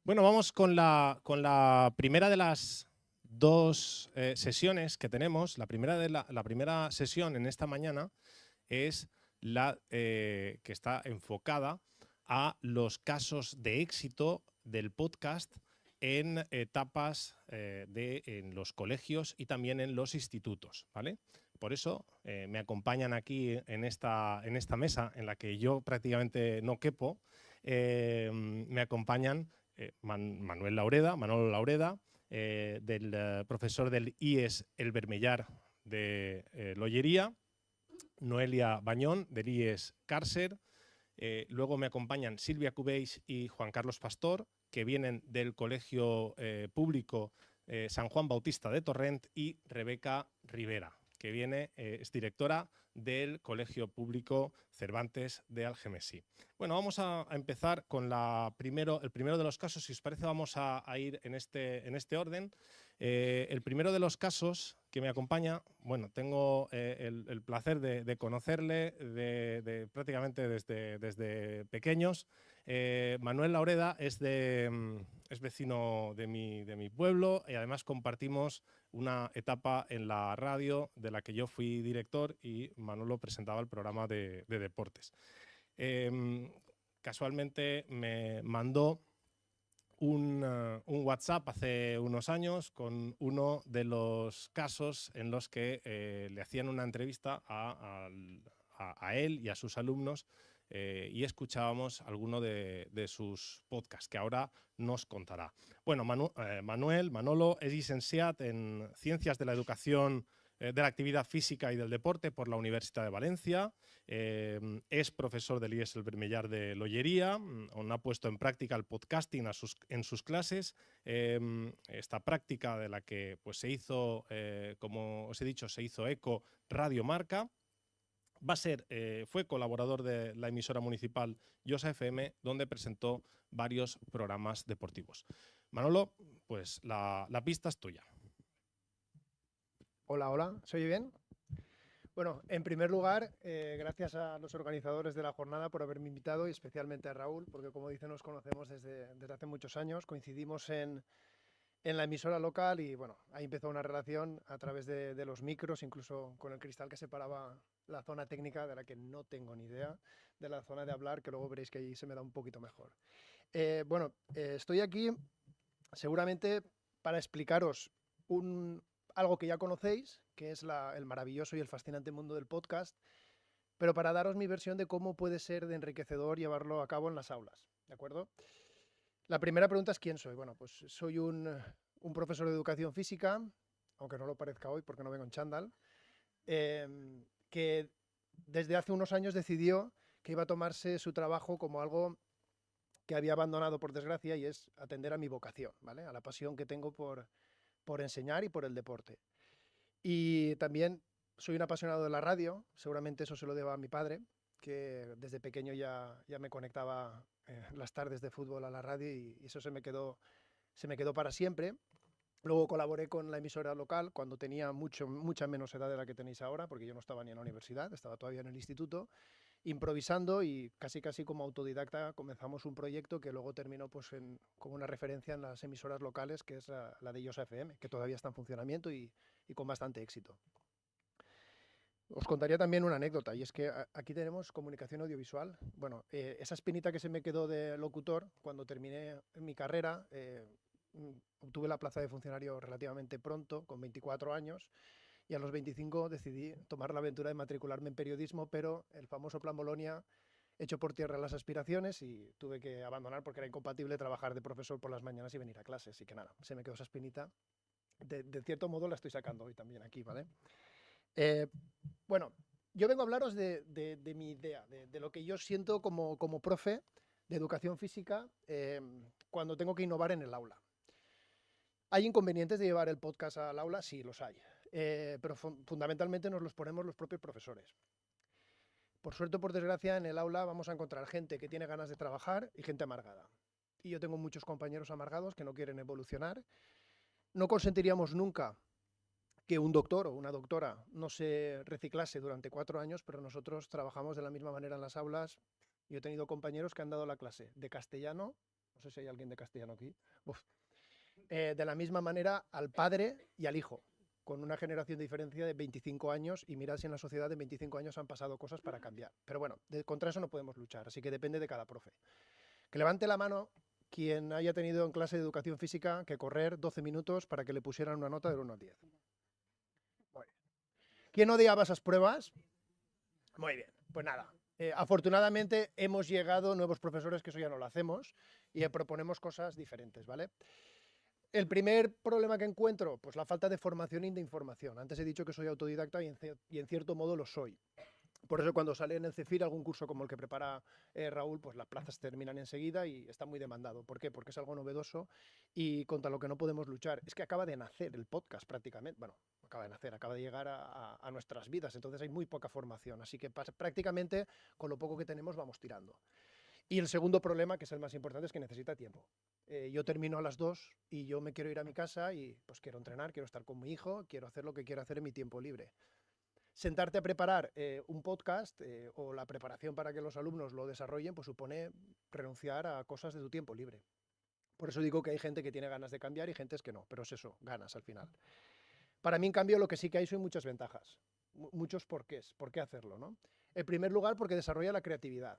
Bueno, vamos con la primera de las dos sesiones que tenemos. La primera sesión en esta mañana es la que está enfocada a los casos de éxito del podcast en etapas en los colegios y también en los institutos, ¿vale? Por eso me acompañan aquí en esta mesa en la que yo prácticamente no quepo. Me acompañan Manolo Laureda, del profesor del IES El Bermellar de Lollería, Noelia Bañón, del IES Càrcer. Luego me acompañan Silvia Cubeix y Juan Carlos Pastor, que vienen del Colegio Público San Juan Bautista de Torrent, y Rebeca Rivera, que es directora del Colegio Público Cervantes de Algemesí. Bueno, vamos a empezar con el primero de los casos. Si os parece, vamos a ir en este orden. El primero de los casos que me acompaña, bueno, tengo el placer de conocerle prácticamente desde pequeños. Manuel Laureda es vecino de mi pueblo, y además compartimos una etapa en la radio de la que yo fui director y Manolo presentaba el programa de deportes. Casualmente me mandó un WhatsApp hace unos años con uno de los casos en los que le hacían una entrevista a él y a sus alumnos, y escuchábamos alguno de sus podcasts, que ahora nos contará. Bueno, Manolo és llicenciat en Ciencias de la Educación, de la Actividad Física y del Deporte por la Universidad de Valencia. Es profesor del IES El Bermellar de Lollería, donde ha puesto en práctica el podcasting en sus clases. Esta práctica de la que pues, se hizo, como os he dicho, se hizo eco Radio Marca. Fue colaborador de la emisora municipal Yosa FM, donde presentó varios programas deportivos. Manolo, pues la pista es tuya. Hola, hola, ¿se oye bien? Bueno, en primer lugar, gracias a los organizadores de la jornada por haberme invitado, y especialmente a Raúl, porque como dice, nos conocemos desde hace muchos años, coincidimos en la emisora local y bueno, ahí empezó una relación a través de los micros, incluso con el cristal que separaba la zona técnica, de la que no tengo ni idea, de la zona de hablar, que luego veréis que ahí se me da un poquito mejor. Estoy aquí seguramente para explicaros algo que ya conocéis, que es el maravilloso y el fascinante mundo del podcast, pero para daros mi versión de cómo puede ser de enriquecedor llevarlo a cabo en las aulas, ¿de acuerdo? La primera pregunta es ¿quién soy? Bueno, pues soy un profesor de educación física, aunque no lo parezca hoy porque no vengo en chándal, que desde hace unos años decidió que iba a tomarse su trabajo como algo que había abandonado por desgracia, y es atender a mi vocación, ¿vale? A la pasión que tengo por enseñar y por el deporte. Y también soy un apasionado de la radio, seguramente eso se lo debo a mi padre, que desde pequeño ya me conectaba las tardes de fútbol a la radio, y eso se me quedó para siempre. Luego colaboré con la emisora local cuando tenía mucha menos edad de la que tenéis ahora, porque yo no estaba ni en la universidad, estaba todavía en el instituto, improvisando, y casi como autodidacta comenzamos un proyecto que luego terminó pues como una referencia en las emisoras locales, que es la de Yosa FM, que todavía está en funcionamiento y con bastante éxito. Os contaría también una anécdota, y es que aquí tenemos comunicación audiovisual. Bueno, esa espinita que se me quedó de locutor, cuando terminé mi carrera, obtuve la plaza de funcionario relativamente pronto, con 24 años, y a los 25 decidí tomar la aventura de matricularme en periodismo, pero el famoso Plan Bolonia echó por tierra las aspiraciones y tuve que abandonar porque era incompatible trabajar de profesor por las mañanas y venir a clase. Así que nada, se me quedó esa espinita. De cierto modo la estoy sacando hoy también aquí, ¿vale? Eh, bueno, yo vengo a hablaros de mi idea, de lo que yo siento como profe de educación física cuando tengo que innovar en el aula. ¿Hay inconvenientes de llevar el podcast al aula? Sí, los hay. Pero fundamentalmente nos los ponemos los propios profesores. Por suerte o por desgracia, en el aula vamos a encontrar gente que tiene ganas de trabajar y gente amargada. Y yo tengo muchos compañeros amargados que no quieren evolucionar. No consentiríamos nunca que un doctor o una doctora no se reciclase durante 4 años, pero nosotros trabajamos de la misma manera en las aulas. Yo he tenido compañeros que han dado la clase de castellano No sé si hay alguien de castellano aquí. Uf. De la misma manera al padre y al hijo, con una generación de diferencia de 25 años, y mirad si en la sociedad de 25 años han pasado cosas para cambiar. Pero bueno, contra eso no podemos luchar, así que depende de cada profe. Que levante la mano quien haya tenido en clase de educación física que correr 12 minutos para que le pusieran una nota del 1 al 10. Muy bien. ¿Quién odiaba esas pruebas? Muy bien, pues nada. Afortunadamente hemos llegado nuevos profesores que eso ya no lo hacemos y proponemos cosas diferentes, ¿vale? El primer problema que encuentro, pues la falta de formación y de información. Antes he dicho que soy autodidacta y en cierto modo lo soy. Por eso cuando sale en el CEFIR algún curso como el que prepara Raúl, pues las plazas terminan enseguida y está muy demandado. ¿Por qué? Porque es algo novedoso y contra lo que no podemos luchar. Es que acaba de nacer el podcast prácticamente. Bueno, acaba de nacer, acaba de llegar a nuestras vidas. Entonces hay muy poca formación. Así que prácticamente con lo poco que tenemos vamos tirando. Y el segundo problema, que es el más importante, es que necesita tiempo. Yo termino a las 2 y yo me quiero ir a mi casa y pues quiero entrenar, quiero estar con mi hijo, quiero hacer lo que quiero hacer en mi tiempo libre. Sentarte a preparar un podcast o la preparación para que los alumnos lo desarrollen, pues supone renunciar a cosas de tu tiempo libre. Por eso digo que hay gente que tiene ganas de cambiar y gente que no, pero es eso, ganas al final. Para mí, en cambio, lo que sí que hay son muchas ventajas, muchos porqués, por qué hacerlo, ¿no? En primer lugar, porque desarrolla la creatividad.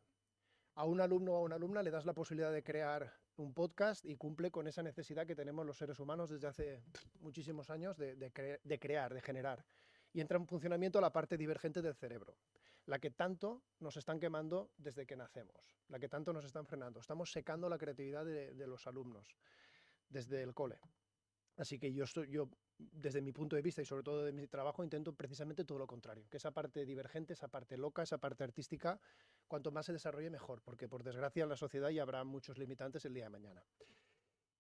A un alumno o a una alumna le das la posibilidad de crear un podcast y cumple con esa necesidad que tenemos los seres humanos desde hace muchísimos años de crear, de generar. Y entra en funcionamiento la parte divergente del cerebro, la que tanto nos están quemando desde que nacemos, la que tanto nos están frenando. Estamos secando la creatividad de los alumnos desde el cole. Así que yo, desde mi punto de vista y sobre todo de mi trabajo, intento precisamente todo lo contrario, que esa parte divergente, esa parte loca, esa parte artística, cuanto más se desarrolle mejor, porque por desgracia en la sociedad ya habrá muchos limitantes el día de mañana.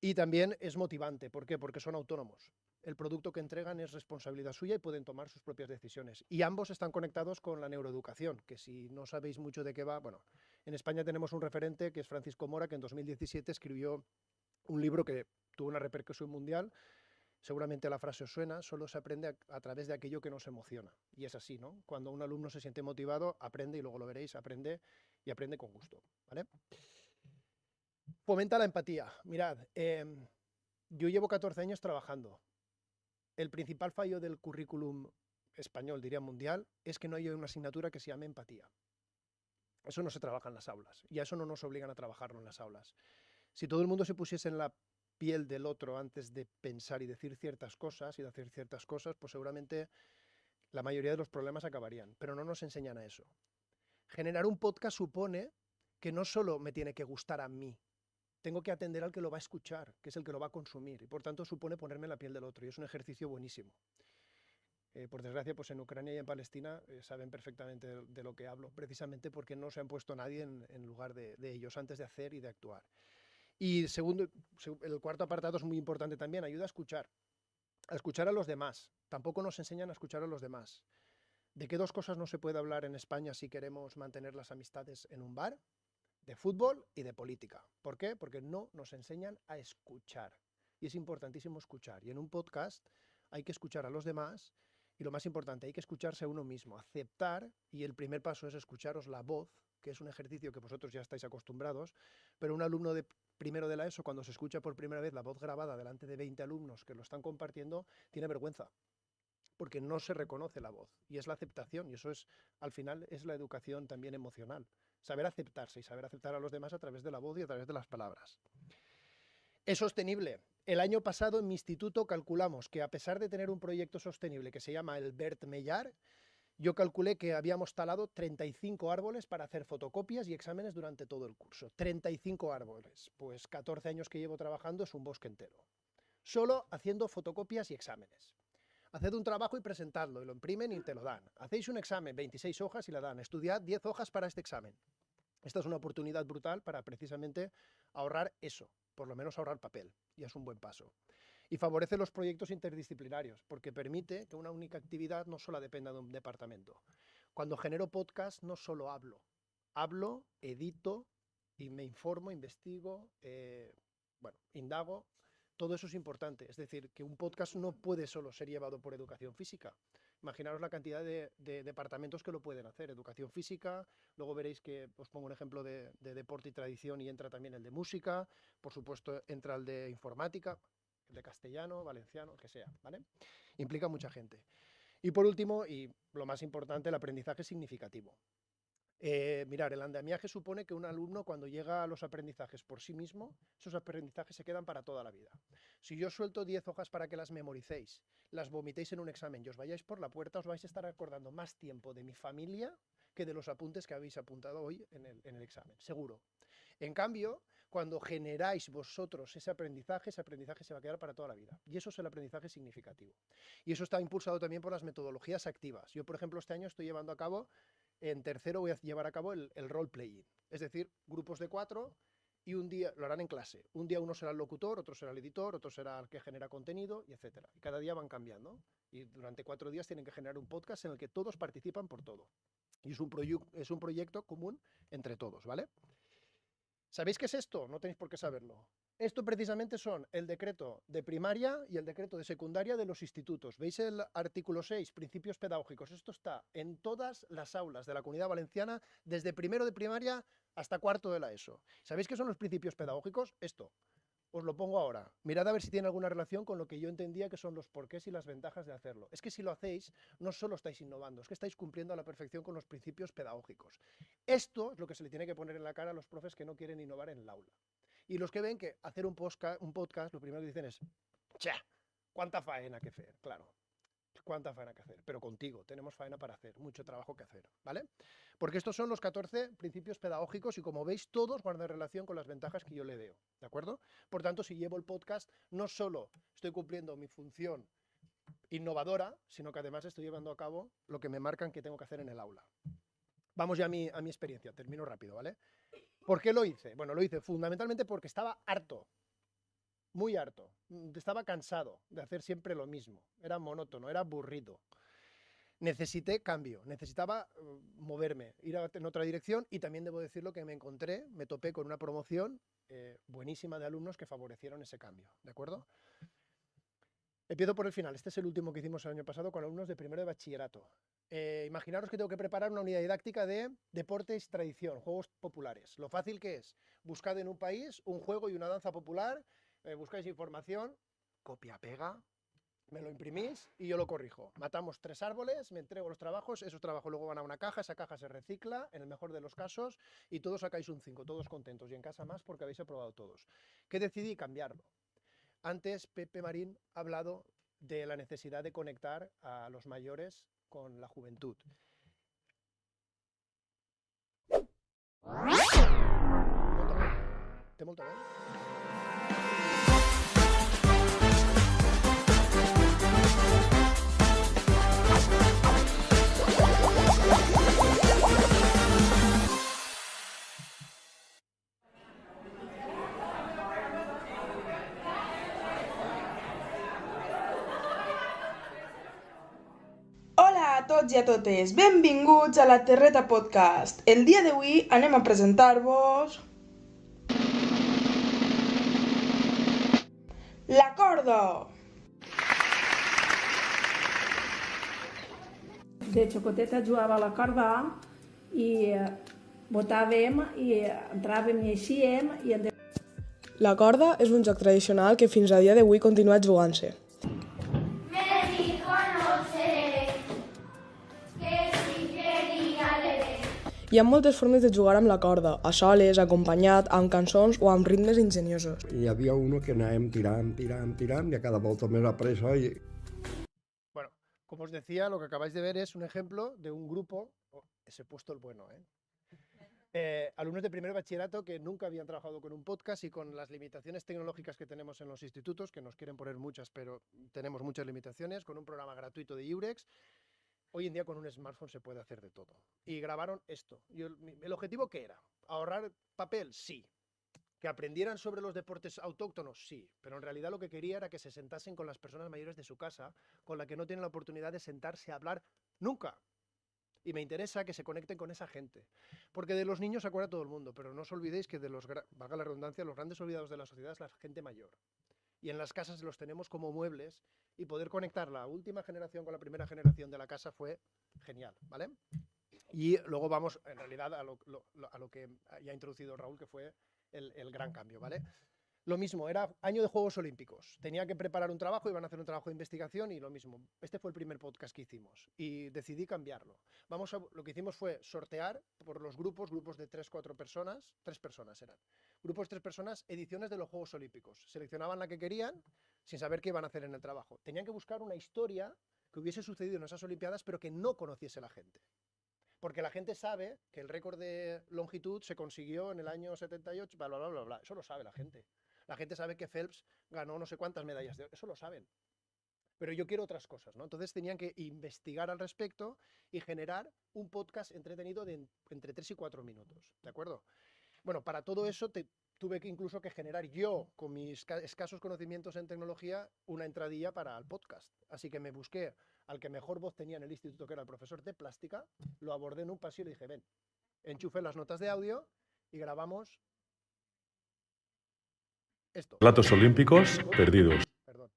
Y también es motivante, ¿por qué? Porque son autónomos. El producto que entregan es responsabilidad suya y pueden tomar sus propias decisiones. Y ambos están conectados con la neuroeducación, que si no sabéis mucho de qué va, bueno, en España tenemos un referente que es Francisco Mora, que en 2017 escribió un libro que tuvo una repercusión mundial. Seguramente la frase os suena, solo se aprende a través de aquello que nos emociona. Y es así, ¿no? Cuando un alumno se siente motivado, aprende, y luego lo veréis, aprende y aprende con gusto, ¿vale? Fomenta la empatía. Mirad, yo llevo 14 años trabajando. El principal fallo del currículum español, diría mundial, es que no hay una asignatura que se llame empatía. Eso no se trabaja en las aulas y a eso no nos obligan a trabajarlo en las aulas. Si todo el mundo se pusiese en la piel del otro antes de pensar y decir ciertas cosas y de hacer ciertas cosas, pues seguramente la mayoría de los problemas acabarían, pero no nos enseñan a eso. Generar un podcast supone que no solo me tiene que gustar a mí, tengo que atender al que lo va a escuchar, que es el que lo va a consumir, y por tanto supone ponerme en la piel del otro, y es un ejercicio buenísimo. Por desgracia, pues en Ucrania y en Palestina saben perfectamente de lo que hablo, precisamente porque no se han puesto nadie en lugar de ellos antes de hacer y de actuar. Y segundo, el cuarto apartado es muy importante también, ayuda a escuchar a los demás. Tampoco nos enseñan a escuchar a los demás. ¿De qué dos cosas no se puede hablar en España si queremos mantener las amistades en un bar? De fútbol y de política. ¿Por qué? Porque no nos enseñan a escuchar. Y es importantísimo escuchar. Y en un podcast hay que escuchar a los demás y lo más importante, hay que escucharse a uno mismo, aceptar, y el primer paso es escucharos la voz, que es un ejercicio que vosotros ya estáis acostumbrados, pero un alumno de primero de la ESO, cuando se escucha por primera vez la voz grabada delante de 20 alumnos que lo están compartiendo, tiene vergüenza, porque no se reconoce la voz, y es la aceptación, y eso es, al final, es la educación también emocional, saber aceptarse y saber aceptar a los demás a través de la voz y a través de las palabras. Es sostenible. El año pasado en mi instituto calculamos que a pesar de tener un proyecto sostenible que se llama el Bert Mellar, yo calculé que habíamos talado 35 árboles para hacer fotocopias y exámenes durante todo el curso. 35 árboles. Pues 14 años que llevo trabajando es un bosque entero. Solo haciendo fotocopias y exámenes. Haced un trabajo y presentadlo, y lo imprimen y te lo dan. Hacéis un examen, 26 hojas y la dan. Estudiad 10 hojas para este examen. Esta es una oportunidad brutal para precisamente ahorrar eso, por lo menos ahorrar papel, y es un buen paso. Y favorece los proyectos interdisciplinarios, porque permite que una única actividad no solo dependa de un departamento. Cuando genero podcast no solo hablo, edito y me informo, investigo, indago. Todo eso es importante. Es decir, que un podcast no puede solo ser llevado por educación física. Imaginaros la cantidad de departamentos que lo pueden hacer. Educación física, luego veréis que os pongo un ejemplo de deporte y tradición y entra también el de música, por supuesto entra el de informática, el de castellano, valenciano, el que sea, ¿vale? Implica mucha gente. Y por último, y lo más importante, el aprendizaje significativo. Mirar, el andamiaje supone que un alumno cuando llega a los aprendizajes por sí mismo, esos aprendizajes se quedan para toda la vida. Si yo suelto 10 hojas para que las memoricéis, las vomitéis en un examen y os vayáis por la puerta, os vais a estar acordando más tiempo de mi familia que de los apuntes que habéis apuntado hoy en el examen, seguro. En cambio, cuando generáis vosotros ese aprendizaje se va a quedar para toda la vida. Y eso es el aprendizaje significativo. Y eso está impulsado también por las metodologías activas. Yo, por ejemplo, este año estoy llevando a cabo, en tercero voy a llevar a cabo el role-playing. Es decir, grupos de 4 y un día, lo harán en clase. Un día uno será el locutor, otro será el editor, otro será el que genera contenido, y etcétera. Y cada día van cambiando. Y durante 4 días tienen que generar un podcast en el que todos participan por todo. Y es un proyecto común entre todos, ¿vale? ¿Sabéis qué es esto? No tenéis por qué saberlo. Esto precisamente son el decreto de primaria y el decreto de secundaria de los institutos. ¿Veis el artículo 6, principios pedagógicos? Esto está en todas las aulas de la Comunidad Valenciana, desde primero de primaria hasta cuarto de la ESO. ¿Sabéis qué son los principios pedagógicos? Esto. Os lo pongo ahora. Mirad a ver si tiene alguna relación con lo que yo entendía que son los porqués y las ventajas de hacerlo. Es que si lo hacéis, no solo estáis innovando, es que estáis cumpliendo a la perfección con los principios pedagógicos. Esto es lo que se le tiene que poner en la cara a los profes que no quieren innovar en el aula. Y los que ven que hacer un podcast, lo primero que dicen es, ¡cha! ¿Cuánta faena que hacer? Claro. ¿Cuánta faena que hacer? Pero contigo, tenemos faena para hacer, mucho trabajo que hacer, ¿vale? Porque estos son los 14 principios pedagógicos y como veis todos guardan relación con las ventajas que yo le deo, ¿de acuerdo? Por tanto, si llevo el podcast, no solo estoy cumpliendo mi función innovadora, sino que además estoy llevando a cabo lo que me marcan que tengo que hacer en el aula. Vamos ya a mi experiencia, termino rápido, ¿vale? ¿Por qué lo hice? Bueno, lo hice fundamentalmente porque estaba harto. Muy harto, estaba cansado de hacer siempre lo mismo, era monótono, era aburrido. Necesité cambio, necesitaba moverme, ir en otra dirección y también debo decirlo que me topé con una promoción buenísima de alumnos que favorecieron ese cambio, ¿de acuerdo? Empiezo por el final, este es el último que hicimos el año pasado con alumnos de primero de bachillerato. Imaginaros que tengo que preparar una unidad didáctica de deportes y tradición, juegos populares. Lo fácil que es, buscad en un país un juego y una danza popular, buscáis información, copia, pega, me lo imprimís y yo lo corrijo. Matamos 3 árboles, me entrego los trabajos, esos trabajos luego van a una caja, esa caja se recicla, en el mejor de los casos, y todos sacáis un 5, todos contentos, y en casa más porque habéis aprobado todos. ¿Qué decidí? Cambiarlo. Antes Pepe Marín ha hablado de la necesidad de conectar a los mayores con la juventud. Té molta veu? Hola a tots i a totes, benvinguts a la Terreta Podcast. El dia d'avui anem a presentar-vos La Corda. De xocoteta jugava a la corda i botàvem i entràvem i eixíem i La corda és un joc tradicional que fins a dia d'avui continua jugant-se. Hi ha moltes formes de jugar amb la corda, a soles, acompanyat, amb cançons o amb ritmes ingeniosos. Hi havia uno que anàvem tirant i a cada volta més apressa i... Bueno, como os decía, lo que acabáis de ver es un ejemplo de un grupo, ese he puesto el bueno, alumnos de primer bachillerato que nunca habían trabajado con un podcast y con las limitaciones tecnológicas que tenemos en los institutos, que nos quieren poner muchas, pero tenemos muchas limitaciones, con un programa gratuito de Iurex. Hoy en día con un smartphone se puede hacer de todo. Y grabaron esto. ¿El objetivo qué era? ¿Ahorrar papel? Sí. ¿Que aprendieran sobre los deportes autóctonos? Sí. Pero en realidad lo que quería era que se sentasen con las personas mayores de su casa, con las que no tienen la oportunidad de sentarse a hablar nunca. Y me interesa que se conecten con esa gente. Porque de los niños se acuerda todo el mundo, pero no os olvidéis que de los, valga la redundancia, los grandes olvidados de la sociedad es la gente mayor. y en las casas los tenemos como muebles, y poder conectar la última generación con la primera generación de la casa fue genial, ¿vale? Y luego vamos, en realidad, a lo que ya ha introducido Raúl, que fue el gran cambio, ¿vale? Lo mismo, era año de Juegos Olímpicos. Tenía que preparar un trabajo, iban a hacer un trabajo de investigación y lo mismo. Este fue el primer podcast que hicimos y decidí cambiarlo. Lo que hicimos fue sortear por los grupos de 3-4 personas, 3 personas eran. Grupos de 3 personas, ediciones de los Juegos Olímpicos. Seleccionaban la que querían sin saber qué iban a hacer en el trabajo. Tenían que buscar una historia que hubiese sucedido en esas Olimpiadas, pero que no conociese la gente. Porque la gente sabe que el récord de longitud se consiguió en el año 78, bla, bla, bla, bla, bla. Eso lo sabe la gente. La gente sabe que Phelps ganó no sé cuántas medallas de oro, eso lo saben. Pero yo quiero otras cosas, ¿no? Entonces tenían que investigar al respecto y generar un podcast entretenido de entre 3 y 4 minutos, ¿de acuerdo? Bueno, para todo eso tuve que incluso que generar yo, con mis escasos conocimientos en tecnología, una entradilla para el podcast. Así que me busqué al que mejor voz tenía en el instituto, que era el profesor de plástica, lo abordé en un pasillo y le dije, ven, enchufé las notas de audio y grabamos esto. Relatos olímpicos perdidos. Perdón.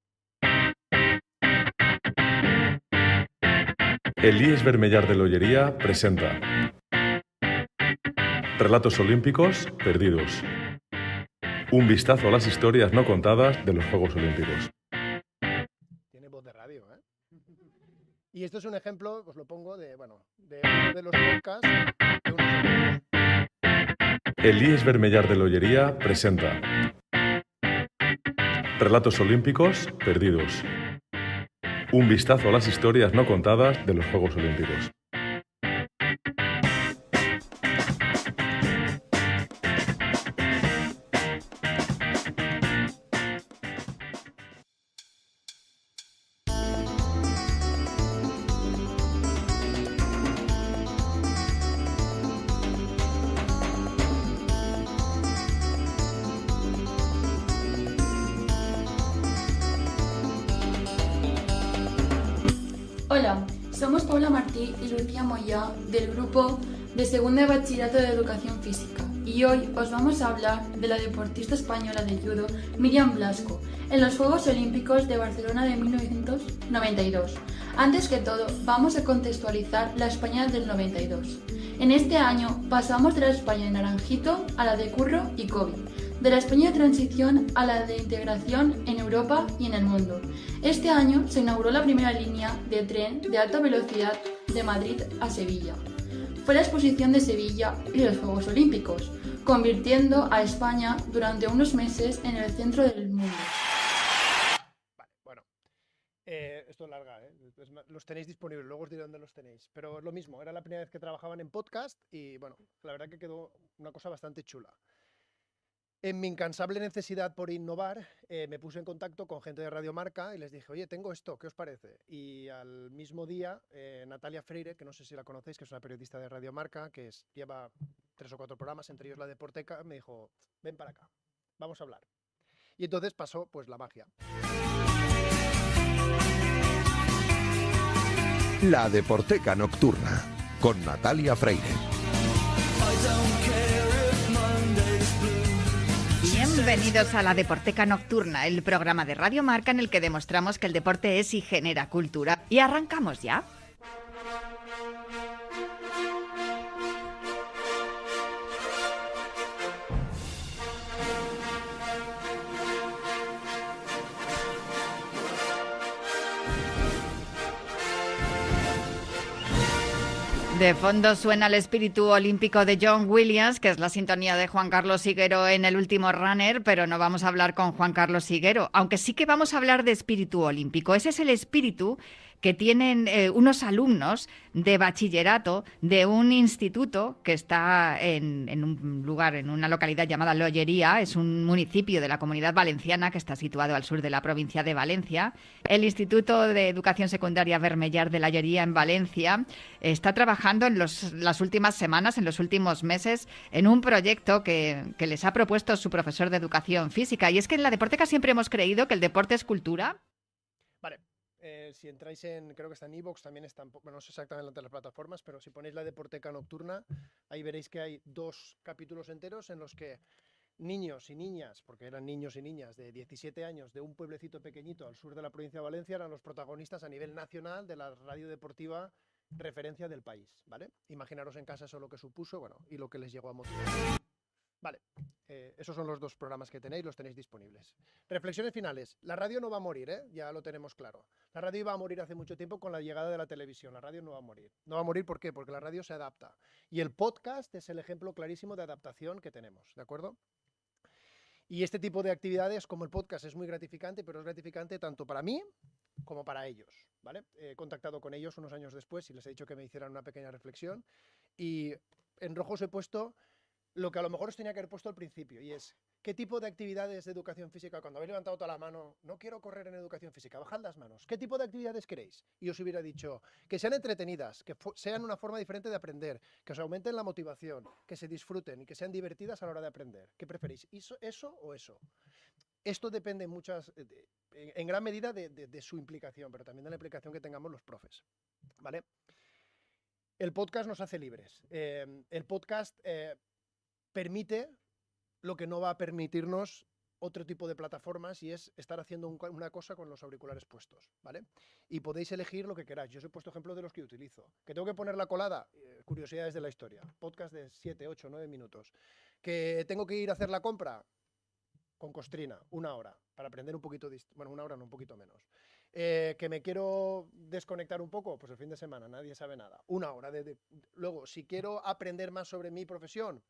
Elías Bermellar de Lollería presenta Relatos olímpicos perdidos. Un vistazo a las historias no contadas de los Juegos Olímpicos. Tiene voz de radio, ¿eh? Y esto es un ejemplo, os lo pongo, de uno de los podcasts de unos amigos. Elías Bermellar de Lollería presenta Relatos olímpicos perdidos. Un vistazo a las historias no contadas de los Juegos Olímpicos. Hola, somos Paula Martí y Lucía Moya del grupo de segundo de bachillerato de educación física y hoy os vamos a hablar de la deportista española de judo Míriam Blasco en los Juegos Olímpicos de Barcelona de 1992. Antes que todo, vamos a contextualizar la España del 92. En este año pasamos de la España de Naranjito a la de Curro y Kobe, de la España de transición a la de integración en Europa y en el mundo. Este año se inauguró la primera línea de tren de alta velocidad de Madrid a Sevilla. Fue la exposición de Sevilla y los Juegos Olímpicos, convirtiendo a España durante unos meses en el centro del mundo. Vale, bueno. Esto es larga, ¿eh? Los tenéis disponibles, luego os diré dónde los tenéis. Pero lo mismo, era la primera vez que trabajaban en podcast y bueno, la verdad que quedó una cosa bastante chula. En mi incansable necesidad por innovar, me puse en contacto con gente de Radio Marca y les dije, oye, tengo esto, ¿qué os parece? Y al mismo día, Natalia Freire, que no sé si la conocéis, que es una periodista de Radio Marca, que lleva 3 o 4 programas, entre ellos la Deporteca, me dijo, ven para acá, vamos a hablar. Y entonces pasó pues la magia. La Deporteca Nocturna, con Natalia Freire. Bienvenidos a la Deporteca Nocturna, el programa de Radio Marca en el que demostramos que el deporte es y genera cultura. Y arrancamos ya. De fondo suena el espíritu olímpico de John Williams, que es la sintonía de Juan Carlos Higuero en El Último Runner, pero no vamos a hablar con Juan Carlos Higuero, aunque sí que vamos a hablar de espíritu olímpico. Ese es el espíritu que tienen unos alumnos de bachillerato de un instituto que está en un lugar, en una localidad llamada Lollería, es un municipio de la Comunidad Valenciana que está situado al sur de la provincia de Valencia. El Instituto de Educación Secundaria Bermellar de Lollería en Valencia está trabajando en las últimas semanas, en los últimos meses, en un proyecto que les ha propuesto su profesor de Educación Física. Y es que en la Deporteca siempre hemos creído que el deporte es cultura. Vale. Si entráis creo que está en iVoox, también está, bueno, no sé exactamente las plataformas, pero si ponéis la Deporteca Nocturna, ahí veréis que hay 2 capítulos enteros en los que niños y niñas, porque eran niños y niñas de 17 años de un pueblecito pequeñito al sur de la provincia de Valencia, eran los protagonistas a nivel nacional de la radio deportiva referencia del país, ¿vale? Imaginaros en casa eso lo que supuso, bueno, y lo que les llegó a motivar. Vale, esos son los 2 programas que tenéis, los tenéis disponibles. Reflexiones finales. La radio no va a morir, ya lo tenemos claro. La radio iba a morir hace mucho tiempo con la llegada de la televisión. La radio no va a morir. No va a morir, ¿por qué? Porque la radio se adapta. Y el podcast es el ejemplo clarísimo de adaptación que tenemos, ¿de acuerdo? Y este tipo de actividades, como el podcast, es muy gratificante, pero es gratificante tanto para mí como para ellos, ¿vale? He contactado con ellos unos años después y les he dicho que me hicieran una pequeña reflexión. Y en rojo os he puesto lo que a lo mejor os tenía que haber puesto al principio, y es, ¿qué tipo de actividades de educación física, cuando habéis levantado toda la mano, no quiero correr en educación física, bajad las manos, ¿qué tipo de actividades queréis? Y os hubiera dicho, que sean entretenidas, que sean una forma diferente de aprender, que os aumenten la motivación, que se disfruten y que sean divertidas a la hora de aprender. ¿Qué preferís? ¿Eso o eso? Esto depende en gran medida de su implicación, pero también de la implicación que tengamos los profes, ¿vale? El podcast nos hace libres. El podcast permite lo que no va a permitirnos otro tipo de plataformas, y es estar haciendo una cosa con los auriculares puestos, ¿vale? Y podéis elegir lo que queráis. Yo os he puesto ejemplos de los que utilizo. ¿Que tengo que poner la colada? Curiosidades de la historia. Podcast de 7, 8, 9 minutos. ¿Que tengo que ir a hacer la compra? Con Costrina, 1 hora, para aprender un poquito, bueno, 1 hora no, un poquito menos. Que me quiero desconectar un poco, pues el fin de semana, nadie sabe nada. 1 hora. Luego, si quiero aprender más sobre mi profesión,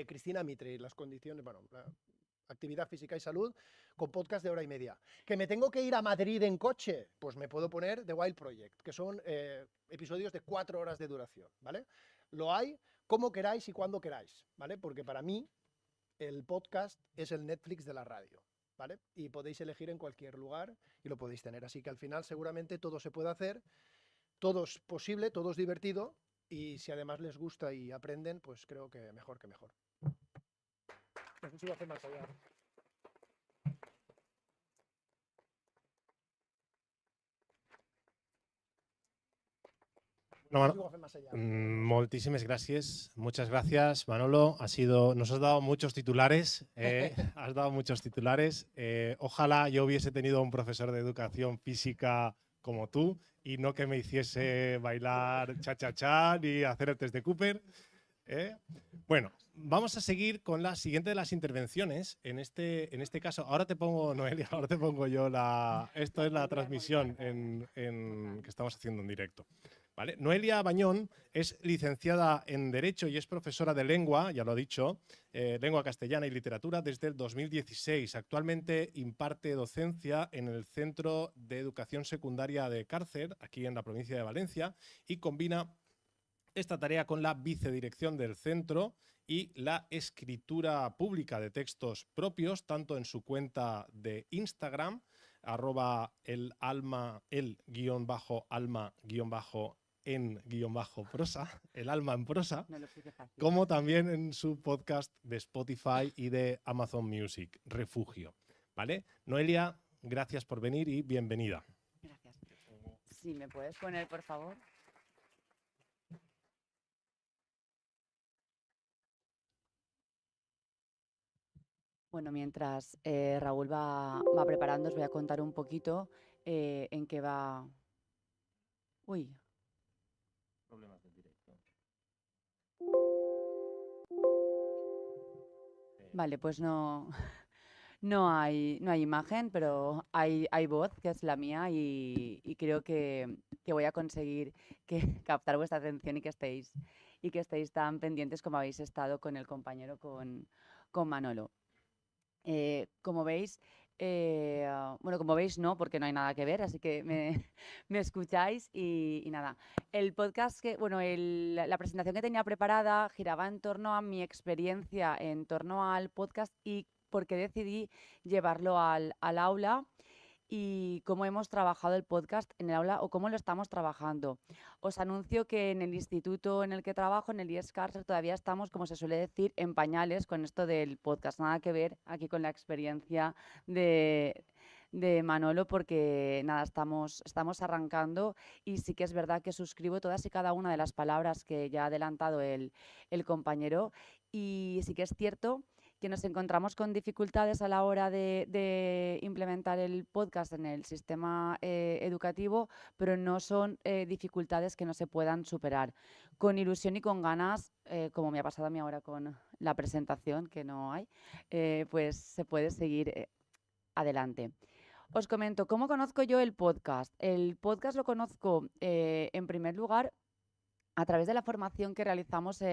Cristina Mitre y las condiciones, bueno, la actividad física y salud, con podcast de 1 hora y media. ¿Que me tengo que ir a Madrid en coche? Pues me puedo poner The Wild Project, que son episodios de 4 horas de duración, ¿vale? Lo hay como queráis y cuando queráis, ¿vale? Porque para mí el podcast es el Netflix de la radio, ¿vale? Y podéis elegir en cualquier lugar y lo podéis tener. Así que al final seguramente todo se puede hacer, todo es posible, todo es divertido, y si además les gusta y aprenden, pues creo que mejor que mejor. No sé si va a hacer más allá. Moltíssimes gràcies, muchas gracias, Manolo. Nos has dado muchos titulares, has dado muchos titulares. Ojalá yo hubiese tenido un profesor de educación física como tú y no que me hiciese bailar cha-cha-cha ni hacer el test de Cooper. Bueno, vamos a seguir con la siguiente de las intervenciones. En este caso, ahora te pongo, Noelia, ahora te pongo yo esto es la transmisión que estamos haciendo en directo. ¿Vale? Noelia Bañón es licenciada en Derecho y es profesora de lengua, ya lo he dicho, lengua castellana y literatura desde el 2016. Actualmente imparte docencia en el Centro de Educación Secundaria de Càrcer, aquí en la provincia de Valencia, y combina esta tarea con la vicedirección del centro y la escritura pública de textos propios, tanto en su cuenta de Instagram, @el_alma_en_prosa, el alma en prosa, como también en su podcast de Spotify y de Amazon Music, Refugio. ¿Vale? Noelia, gracias por venir y bienvenida. Gracias. Si me puedes poner, por favor. Bueno, mientras Raúl va preparando, os voy a contar un poquito en qué va... Uy. Problemas del directo. Vale, pues no hay imagen, pero hay voz, que es la mía, y creo que voy a conseguir captar vuestra atención y que estéis tan pendientes como habéis estado con el compañero, con Manolo. Como veis, bueno, como veis no, porque no hay nada que ver, así que me escucháis y nada. El podcast, la presentación que tenía preparada giraba en torno a mi experiencia en torno al podcast y por qué decidí llevarlo al aula y cómo hemos trabajado el podcast en el aula o cómo lo estamos trabajando. Os anuncio que en el instituto en el que trabajo, en el IES Càrcer, todavía estamos, como se suele decir, en pañales con esto del podcast. Nada que ver aquí con la experiencia de Manolo, porque nada, estamos arrancando, y sí que es verdad que suscribo todas y cada una de las palabras que ya ha adelantado el compañero, y sí que es cierto que nos encontramos con dificultades a la hora de implementar el podcast en el sistema educativo, pero no son dificultades que no se puedan superar. Con ilusión y con ganas, como me ha pasado a mí ahora con la presentación, que no hay, pues se puede seguir adelante. Os comento, ¿cómo conozco yo el podcast? El podcast lo conozco, en primer lugar, a través de la formación que realizamos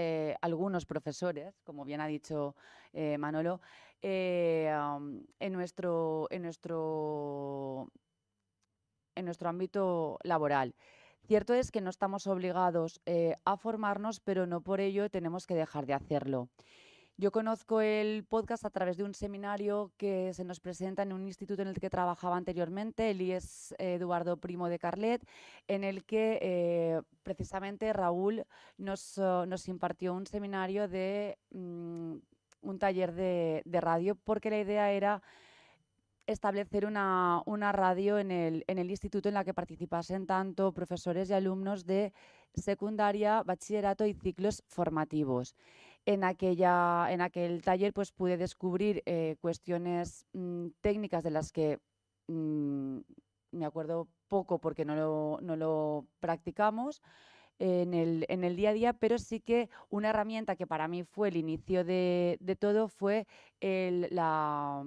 algunos profesores, como bien ha dicho Manolo, en nuestro ámbito laboral. Cierto es que no estamos obligados a formarnos, pero no por ello tenemos que dejar de hacerlo. Yo conozco el podcast a través de un seminario que se nos presenta en un instituto en el que trabajaba anteriormente, el IES Eduardo Primo de Carlet, en el que precisamente Raúl nos impartió un seminario de un taller de radio, porque la idea era establecer una radio en el instituto en la que participasen tanto profesores y alumnos de secundaria, bachillerato y ciclos formativos. En aquel taller pues pude descubrir cuestiones técnicas de las que me acuerdo poco porque no lo practicamos en el día a día, pero sí que una herramienta que para mí fue el inicio de todo fue la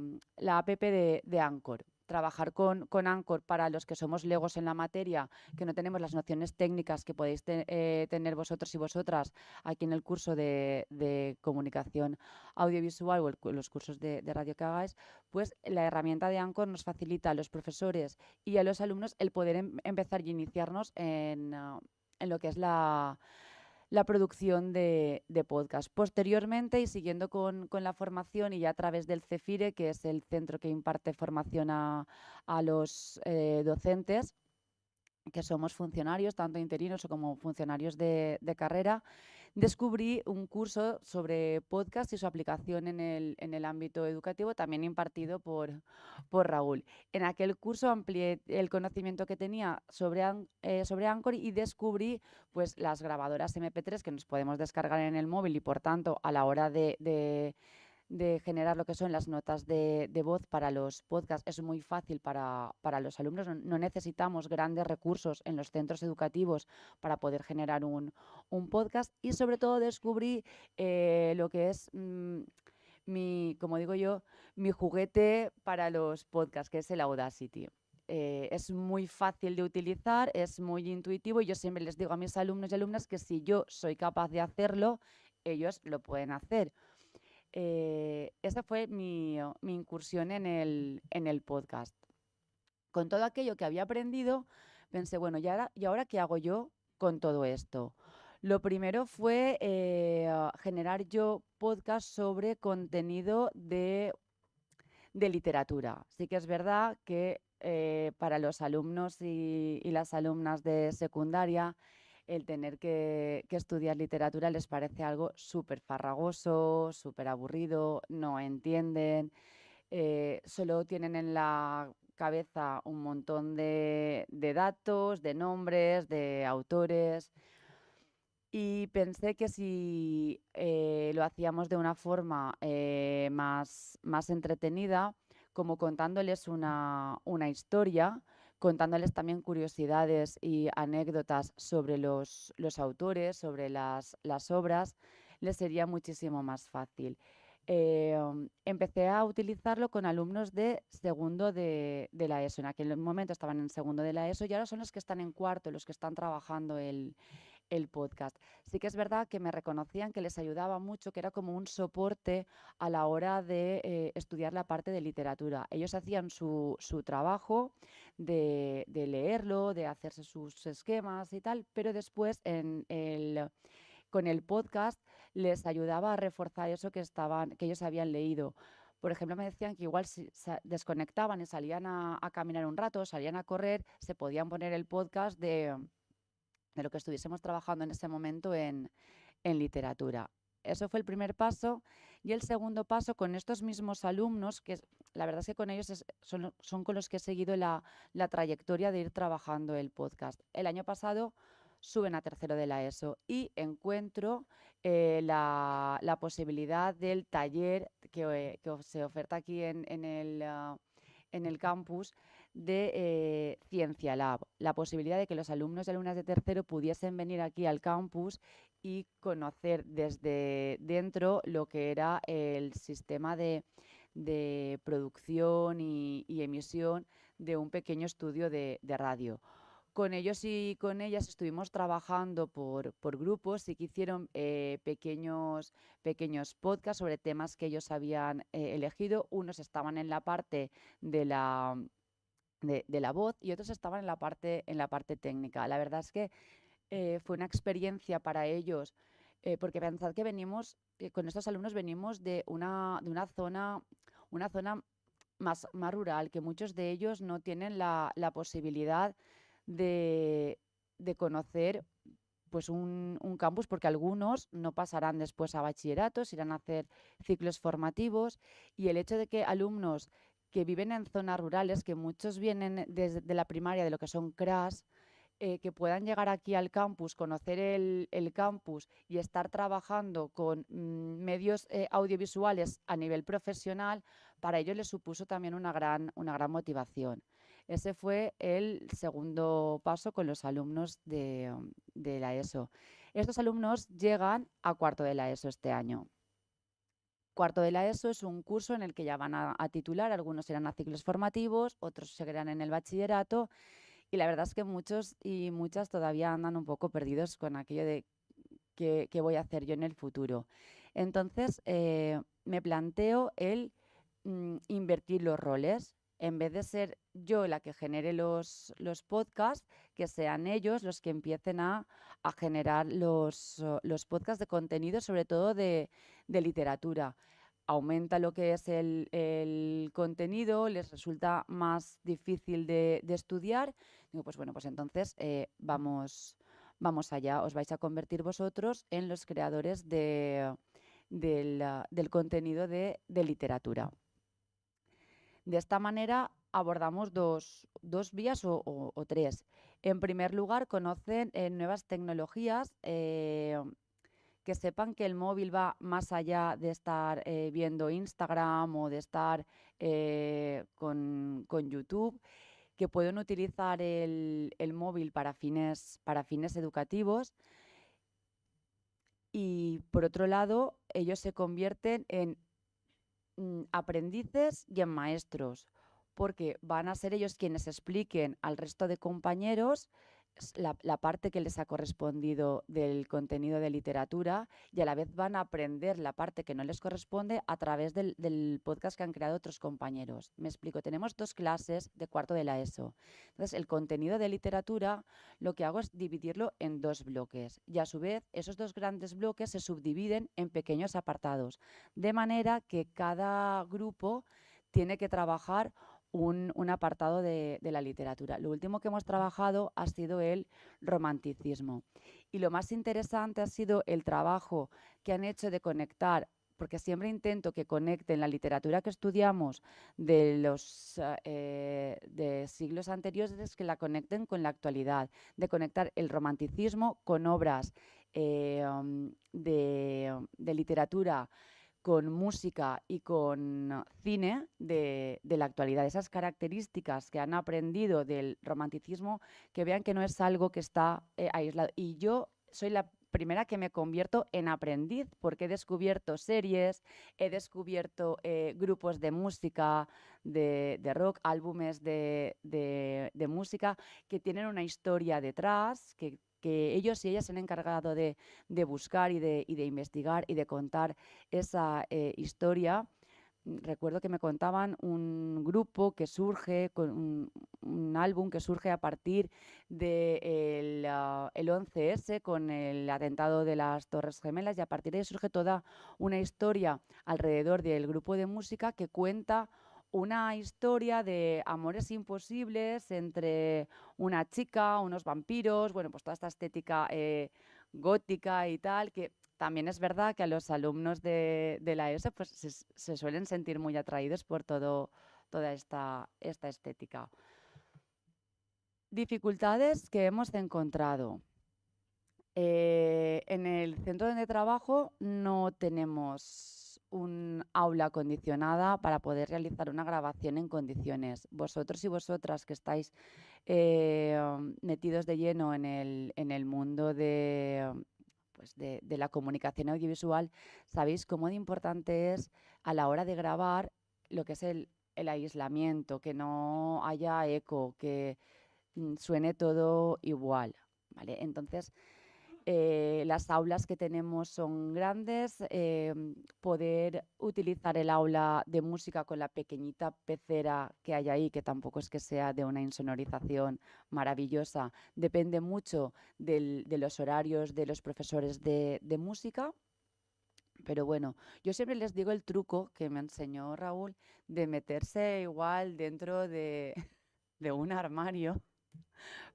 app de Anchor. Trabajar con Anchor para los que somos legos en la materia, que no tenemos las nociones técnicas que podéis tener vosotros y vosotras aquí en el curso de comunicación audiovisual o los cursos de radio que hagáis, pues la herramienta de Anchor nos facilita a los profesores y a los alumnos el poder empezar y iniciarnos en lo que es la producción de podcast. Posteriormente, y siguiendo con la formación y ya a través del CEFIRE, que es el centro que imparte formación a los docentes, que somos funcionarios, tanto interinos como funcionarios de carrera, descubrí un curso sobre podcast y su aplicación en el ámbito educativo, también impartido por Raúl. En aquel curso amplié el conocimiento que tenía sobre Anchor y descubrí pues, las grabadoras MP3 que nos podemos descargar en el móvil y, por tanto, a la hora de generar lo que son las notas de voz para los podcasts es muy fácil para los alumnos. No necesitamos grandes recursos en los centros educativos para poder generar un podcast, y sobre todo descubrí lo que es como digo yo, mi juguete para los podcasts, que es el Audacity. Es muy fácil de utilizar, es muy intuitivo, y yo siempre les digo a mis alumnos y alumnas que si yo soy capaz de hacerlo, ellos lo pueden hacer. Esa fue mi incursión en el podcast. Con todo aquello que había aprendido, pensé, bueno, ¿y ahora qué hago yo con todo esto? Lo primero fue generar yo podcast sobre contenido de literatura. Sí que es verdad que para los alumnos y las alumnas de secundaria, el tener que estudiar literatura les parece algo súper farragoso, súper aburrido, no entienden, solo tienen en la cabeza un montón de datos, de nombres, de autores, y pensé que si lo hacíamos de una forma más entretenida, como contándoles una historia, contándoles también curiosidades y anécdotas sobre los autores, sobre las obras, les sería muchísimo más fácil. Empecé a utilizarlo con alumnos de segundo de la ESO. En aquel momento estaban en segundo de la ESO y ahora son los que están en cuarto, los que están trabajando el podcast. Sí que es verdad que me reconocían que les ayudaba mucho, que era como un soporte a la hora de estudiar la parte de literatura. Ellos hacían su trabajo de leerlo, de hacerse sus esquemas y tal, pero después con el podcast les ayudaba a reforzar eso que ellos habían leído. Por ejemplo, me decían que igual si se desconectaban y salían a caminar un rato, salían a correr, se podían poner el podcast de lo que estuviésemos trabajando en ese momento en literatura. Eso fue el primer paso. Y el segundo paso, con estos mismos alumnos, que la verdad es que con ellos son con los que he seguido la trayectoria de ir trabajando el podcast. El año pasado suben a tercero de la ESO y encuentro la posibilidad del taller que se oferta aquí en el campus de Ciencia Lab, la posibilidad de que los alumnos y alumnas de tercero pudiesen venir aquí al campus y conocer desde dentro lo que era el sistema de producción y emisión de un pequeño estudio de radio. Con ellos y con ellas estuvimos trabajando por grupos y que hicieron pequeños podcasts sobre temas que ellos habían elegido. Unos estaban en la parte de la voz y otros estaban en la parte técnica. La verdad es que fue una experiencia para ellos, porque pensad que venimos, con estos alumnos venimos de una zona más rural, que muchos de ellos no tienen la posibilidad de conocer pues un campus, porque algunos no pasarán después a bachilleratos, irán a hacer ciclos formativos, y el hecho de que alumnos que viven en zonas rurales, que muchos vienen desde la primaria de lo que son CRAS, que puedan llegar aquí al campus, conocer el campus y estar trabajando con medios audiovisuales a nivel profesional, para ellos les supuso también una gran motivación. Ese fue el segundo paso con los alumnos de la ESO. Estos alumnos llegan a cuarto de la ESO este año. Cuarto de la ESO es un curso en el que ya van a titular, algunos irán a ciclos formativos, otros seguirán en el bachillerato, y la verdad es que muchos y muchas todavía andan un poco perdidos con aquello de qué voy a hacer yo en el futuro. Entonces, me planteo el invertir los roles. En vez de ser yo la que genere los podcasts, que sean ellos los que empiecen a generar los podcasts de contenido, sobre todo de literatura. Aumenta lo que es el contenido, les resulta más difícil de estudiar. Digo, pues bueno, pues entonces vamos allá, os vais a convertir vosotros en los creadores del contenido de literatura. De esta manera abordamos dos vías o tres. En primer lugar, conocen nuevas tecnologías, que sepan que el móvil va más allá de estar viendo Instagram o de estar con YouTube, que pueden utilizar el móvil para fines educativos. Y por otro lado, ellos se convierten en aprendices y en maestros, porque van a ser ellos quienes expliquen al resto de compañeros la parte que les ha correspondido del contenido de literatura, y a la vez van a aprender la parte que no les corresponde a través del podcast que han creado otros compañeros. Me explico, tenemos 2 clases de cuarto de la ESO. Entonces, el contenido de literatura lo que hago es dividirlo en 2 bloques, y a su vez esos 2 grandes bloques se subdividen en pequeños apartados, de manera que cada grupo tiene que trabajar un apartado de la literatura. Lo último que hemos trabajado ha sido el romanticismo. Y lo más interesante ha sido el trabajo que han hecho de conectar, porque siempre intento que conecten la literatura que estudiamos de siglos anteriores, que la conecten con la actualidad, de conectar el romanticismo con obras de literatura, con música y con cine de la actualidad. Esas características que han aprendido del romanticismo, que vean que no es algo que está aislado. Y yo soy la primera que me convierto en aprendiz, porque he descubierto series, he descubierto grupos de música, de rock, álbumes de música que tienen una historia detrás, que ellos y ellas se han encargado de buscar y de investigar y de contar esa historia. Recuerdo que me contaban un grupo que surge, con un álbum que surge a partir del 11S, con el atentado de las Torres Gemelas, y a partir de ahí surge toda una historia alrededor del grupo de música que cuenta una historia de amores imposibles entre una chica, unos vampiros, bueno, pues toda esta estética gótica y tal, que también es verdad que a los alumnos de la ESO pues, se suelen sentir muy atraídos por toda esta estética. Dificultades que hemos encontrado. En el centro donde trabajo no tenemos un aula acondicionada para poder realizar una grabación en condiciones. Vosotros y vosotras que estáis metidos de lleno en el mundo pues de la comunicación audiovisual, sabéis cómo de importante es a la hora de grabar lo que es el aislamiento, que no haya eco, que suene todo igual, ¿vale? Entonces, las aulas que tenemos son grandes, poder utilizar el aula de música con la pequeñita pecera que hay ahí, que tampoco es que sea de una insonorización maravillosa, depende mucho de los horarios de los profesores de música. Pero bueno, yo siempre les digo el truco que me enseñó Raúl de meterse igual dentro de un armario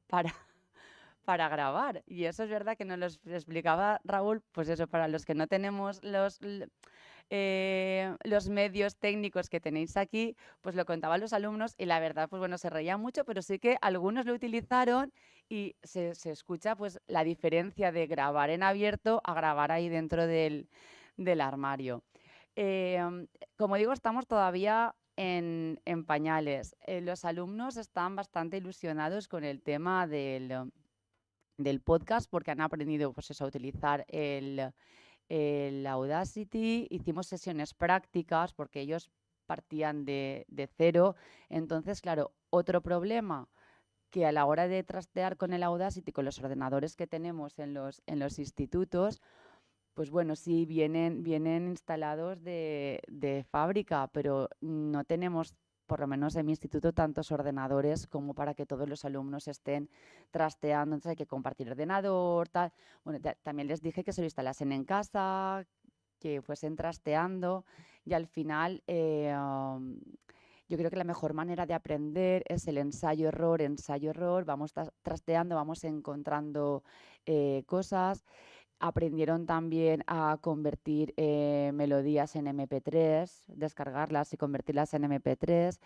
para grabar. Y eso es verdad que nos lo explicaba Raúl, pues eso, para los que no tenemos los medios técnicos que tenéis aquí, pues lo contaban los alumnos y la verdad, pues bueno, se reían mucho, pero sí que algunos lo utilizaron y se escucha pues la diferencia de grabar en abierto a grabar ahí dentro del armario. Como digo, estamos todavía en pañales. Los alumnos están bastante ilusionados con el tema del podcast porque han aprendido pues eso, a utilizar el Audacity. Hicimos sesiones prácticas porque ellos partían de cero. Entonces, claro, otro problema que a la hora de trastear con el Audacity, con los ordenadores que tenemos en los institutos, pues bueno, sí, vienen instalados de fábrica, pero no tenemos, por lo menos en mi instituto, tantos ordenadores como para que todos los alumnos estén trasteando. Entonces hay que compartir ordenador, tal. Bueno, también les dije que se lo instalasen en casa, que fuesen trasteando y al final yo creo que la mejor manera de aprender es el ensayo-error, ensayo-error. Vamos trasteando, vamos encontrando cosas. Aprendieron también a convertir melodías en MP3, descargarlas y convertirlas en MP3.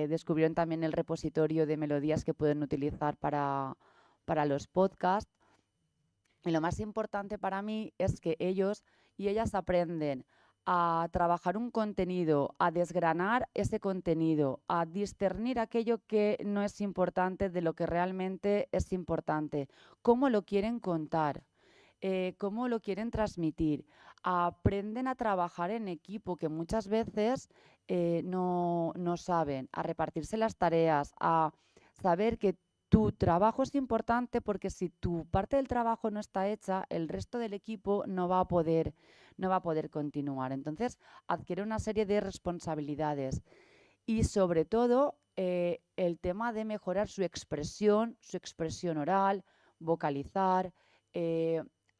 Descubrieron también el repositorio de melodías que pueden utilizar para los podcasts. Y lo más importante para mí es que ellos y ellas aprenden a trabajar un contenido, a desgranar ese contenido, a discernir aquello que no es importante de lo que realmente es importante, cómo lo quieren contar. Cómo lo quieren transmitir. Aprenden a trabajar en equipo, que muchas veces no saben, a repartirse las tareas, a saber que tu trabajo es importante porque si tu parte del trabajo no está hecha, el resto del equipo no va a poder continuar. Entonces, adquiere una serie de responsabilidades y sobre todo el tema de mejorar su expresión oral, vocalizar,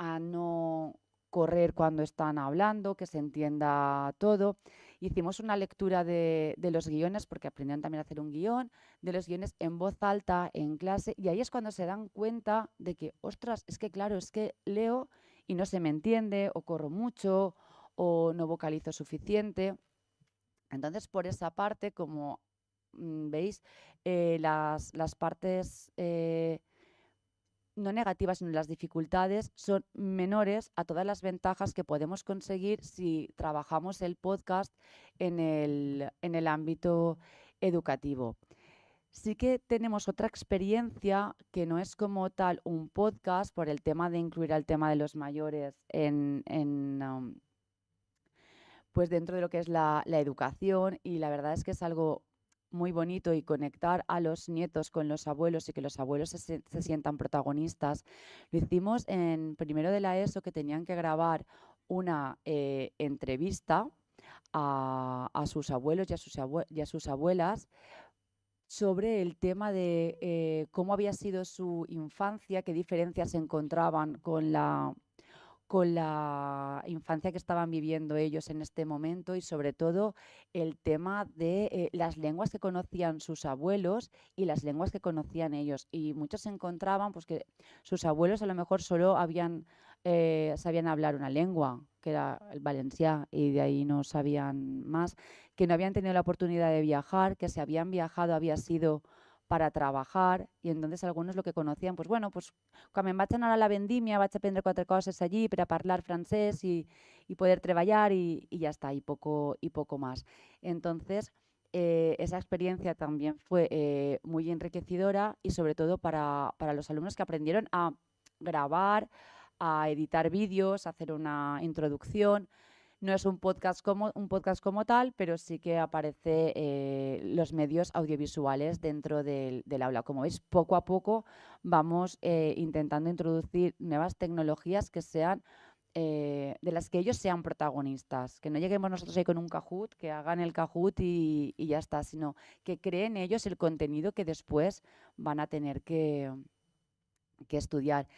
a no correr cuando están hablando, que se entienda todo. Hicimos una lectura de los guiones, porque aprendieron también a hacer un guión, de los guiones en voz alta, en clase, y ahí es cuando se dan cuenta de que, ostras, es que claro, es que leo y no se me entiende, o corro mucho, o no vocalizo suficiente. Entonces, por esa parte, como veis, las partes no negativas, sino las dificultades son menores a todas las ventajas que podemos conseguir si trabajamos el podcast en el ámbito educativo. Sí que tenemos otra experiencia que no es como tal un podcast por el tema de incluir al tema de los mayores pues dentro de lo que es la educación, y la verdad es que es algo muy bonito, y conectar a los nietos con los abuelos y que los abuelos se sientan protagonistas. Lo hicimos en primero de la ESO, que tenían que grabar una entrevista a sus abuelos y a sus abuelas sobre el tema de cómo había sido su infancia, qué diferencias se encontraban con la infancia que estaban viviendo ellos en este momento, y sobre todo el tema de las lenguas que conocían sus abuelos y las lenguas que conocían ellos. Y muchos se encontraban pues, que sus abuelos a lo mejor solo sabían hablar una lengua, que era el valencià, y de ahí no sabían más, que no habían tenido la oportunidad de viajar, que si habían viajado había sido para trabajar, i entonces algunos lo que conocían, pues bueno, pues quan me'n vaig anar a la vendímia vaig aprendre 4 coses allí per a parlar francès y poder treballar y ya está, y poco más. Entonces, esa experiencia también fue muy enriquecedora y sobre todo para los alumnos que aprendieron a grabar, a editar vídeos, a hacer una introducción. No es un podcast como tal, pero sí que aparece los medios audiovisuales dentro del aula. Como veis, poco a poco vamos intentando introducir nuevas tecnologías que sean de las que ellos sean protagonistas, que no lleguemos nosotros ahí con un Kahoot, que hagan el Kahoot y ya está, sino que creen ellos el contenido que después van a tener que estudiar.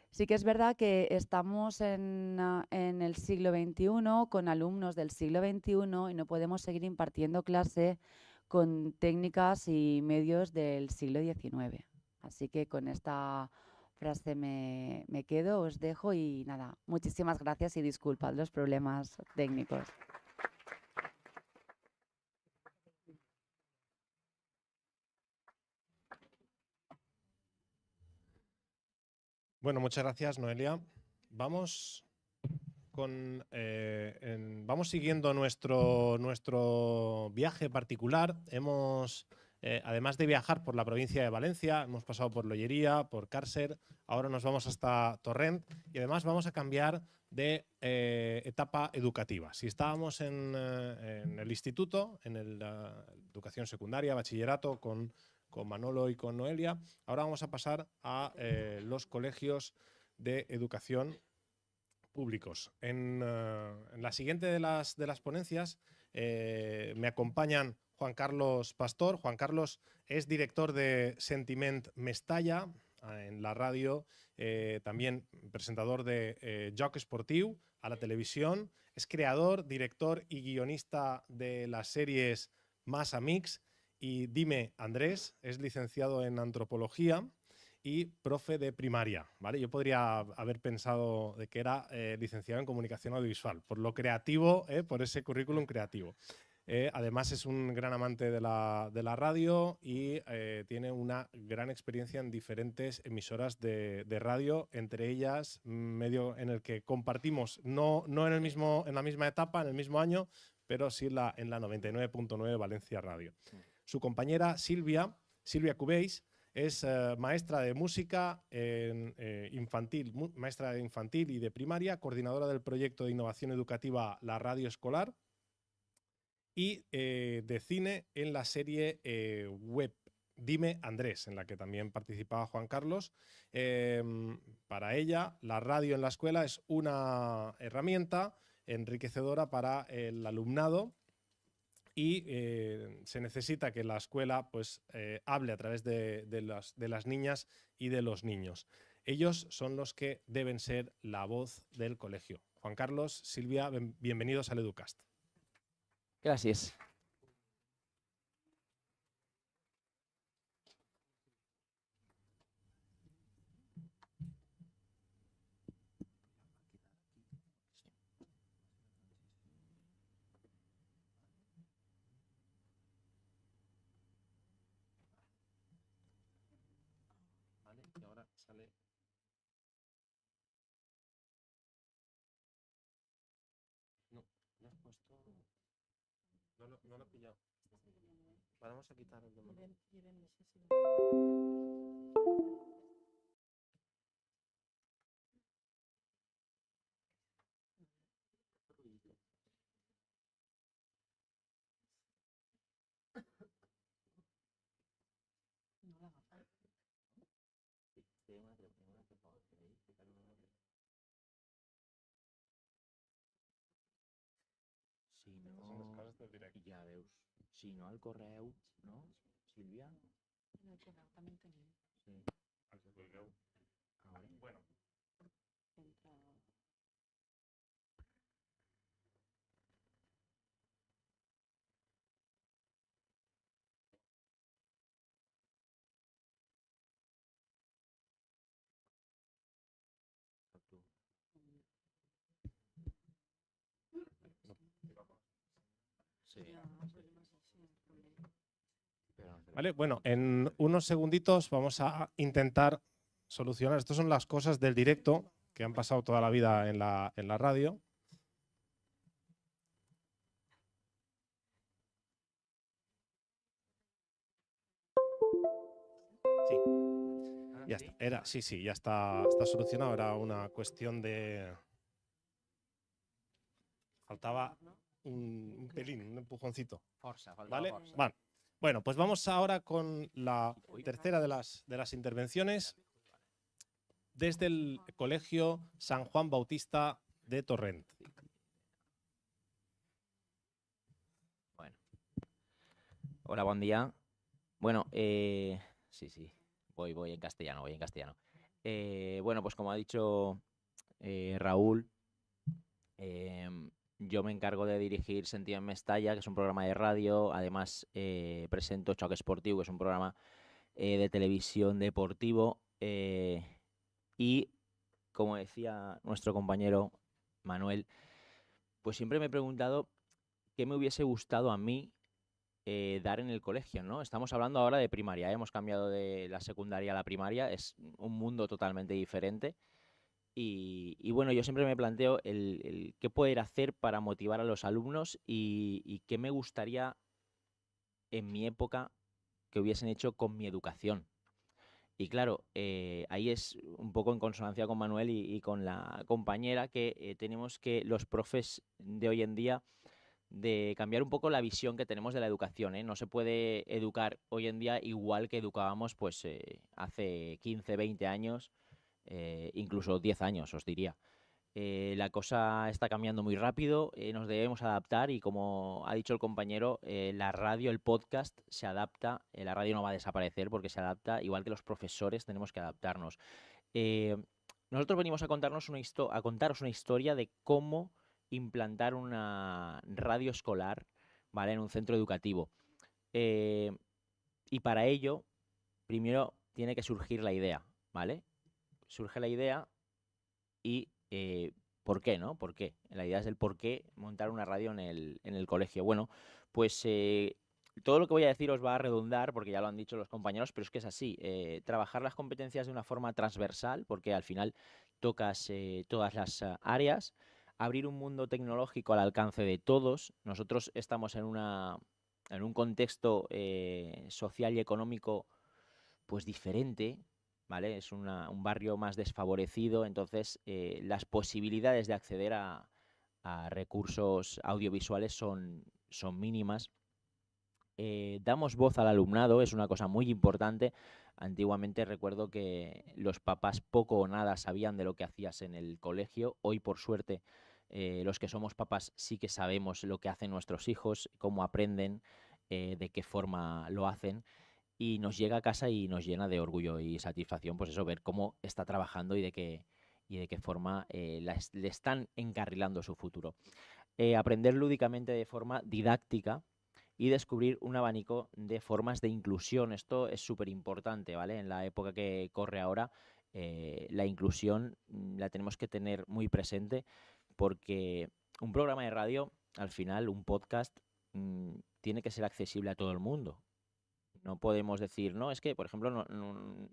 Sí que es verdad que estamos en el siglo XXI, con alumnos del siglo XXI, y no podemos seguir impartiendo clase con técnicas y medios del siglo XIX. Así que con esta frase me quedo, os dejo y nada, muchísimas gracias y disculpad los problemas técnicos. Bueno, muchas gracias, Noelia. Vamos siguiendo nuestro viaje particular. Además de viajar por la provincia de Valencia, hemos pasado por Lollería, por Càrcer, ahora nos vamos hasta Torrent y además vamos a cambiar de etapa educativa. Si estábamos en el instituto, en la educación secundaria, bachillerato, con Manolo y con Noelia, ahora vamos a pasar a los colegios de educación públicos. En la siguiente de las ponencias me acompañan Juan Carlos Pastor. Juan Carlos es director de Sentiment Mestalla en la radio, también presentador de Joc Esportiu a la televisión, es creador, director y guionista de las series Más Amics y Dime Andrés, es licenciado en antropología y profe de primaria, ¿vale? Yo podría haber pensado de que era licenciado en comunicación audiovisual, por lo creativo, por ese currículum creativo. Además es un gran amante de la radio y tiene una gran experiencia en diferentes emisoras de radio, entre ellas medio en el que compartimos, no en la misma etapa, en el mismo año, pero sí en la 99.9 Valencia Radio. Su compañera Silvia Cubells es maestra de música infantil, maestra de infantil y de primaria, coordinadora del proyecto de innovación educativa La Radio Escolar y de cine en la serie web Dime Andrés, en la que también participaba Juan Carlos. Para ella, la radio en la escuela es una herramienta enriquecedora para el alumnado y se necesita que la escuela pues, hable a través de las niñas y de los niños. Ellos son los que deben ser la voz del colegio. Juan Carlos, Silvia, bienvenidos al Educast. Gracias. Vale, y ahora sale... No, no has puesto... No lo he pillado. Vamos a quitar el dominio. Si no, ja veus, si no al correu, no, Sílvia? En el correu també en tenim. Sí. Al correu. A veure. Bueno. Entra... Tu. Sí. Ja, el problema és així, el problema. Però ¿Vale? Bueno, en unos segunditos vamos a intentar solucionar. Estas son las cosas del directo que han pasado toda la vida en la radio. Sí, ya está. Sí, ya está solucionado. Era una cuestión de... Faltaba un pelín, un empujoncito. ¿Vale? Vale. Bueno, pues vamos ahora con la tercera de las intervenciones desde el Colegio San Juan Bautista de Torrent. Bueno. Hola, buen día. Bueno, sí, voy en castellano, bueno, pues como ha dicho Raúl, yo me encargo de dirigir Sentido en Mestalla, que es un programa de radio. Además, presento Choque Esportivo, que es un programa de televisión deportivo. Y, como decía nuestro compañero Manuel, pues siempre me he preguntado qué me hubiese gustado a mí dar en el colegio, ¿no? Estamos hablando ahora de primaria, hemos cambiado de la secundaria a la primaria, es un mundo totalmente diferente. Y bueno, yo siempre me planteo el qué poder hacer para motivar a los alumnos y qué me gustaría en mi época que hubiesen hecho con mi educación. Y claro, ahí es un poco en consonancia con Manuel y con la compañera que tenemos que los profes de hoy en día de cambiar un poco la visión que tenemos de la educación, ¿eh? No se puede educar hoy en día igual que educábamos pues hace 15, 20 años. Incluso 10 años, os diría. La cosa está cambiando muy rápido, nos debemos adaptar y como ha dicho el compañero, la radio, el podcast se adapta, la radio no va a desaparecer porque se adapta, igual que los profesores tenemos que adaptarnos. Nosotros venimos a contaros una historia de cómo implantar una radio escolar, ¿vale? En un centro educativo. Y para ello, primero tiene que surgir la idea, ¿vale? Surge la idea y ¿por qué, no? ¿Por qué? La idea es el por qué montar una radio en el colegio. Bueno, pues todo lo que voy a decir os va a redundar, porque ya lo han dicho los compañeros, pero es que es así. Trabajar las competencias de una forma transversal, porque al final tocas todas las áreas. Abrir un mundo tecnológico al alcance de todos. Nosotros estamos en un contexto social y económico pues diferente, ¿vale? Es un barrio más desfavorecido, entonces las posibilidades de acceder a recursos audiovisuales son mínimas. Damos voz al alumnado, es una cosa muy importante. Antiguamente recuerdo que los papás poco o nada sabían de lo que hacías en el colegio. Hoy, por suerte, los que somos papás sí que sabemos lo que hacen nuestros hijos, cómo aprenden, de qué forma lo hacen. Y nos llega a casa y nos llena de orgullo y satisfacción, pues eso, ver cómo está trabajando y de qué forma le están encarrilando su futuro. Aprender lúdicamente de forma didáctica y descubrir un abanico de formas de inclusión. Esto es súper importante, ¿vale? En la época que corre ahora, la inclusión la tenemos que tener muy presente porque un programa de radio, al final, un podcast, tiene que ser accesible a todo el mundo. No podemos decir, no, es que, por ejemplo,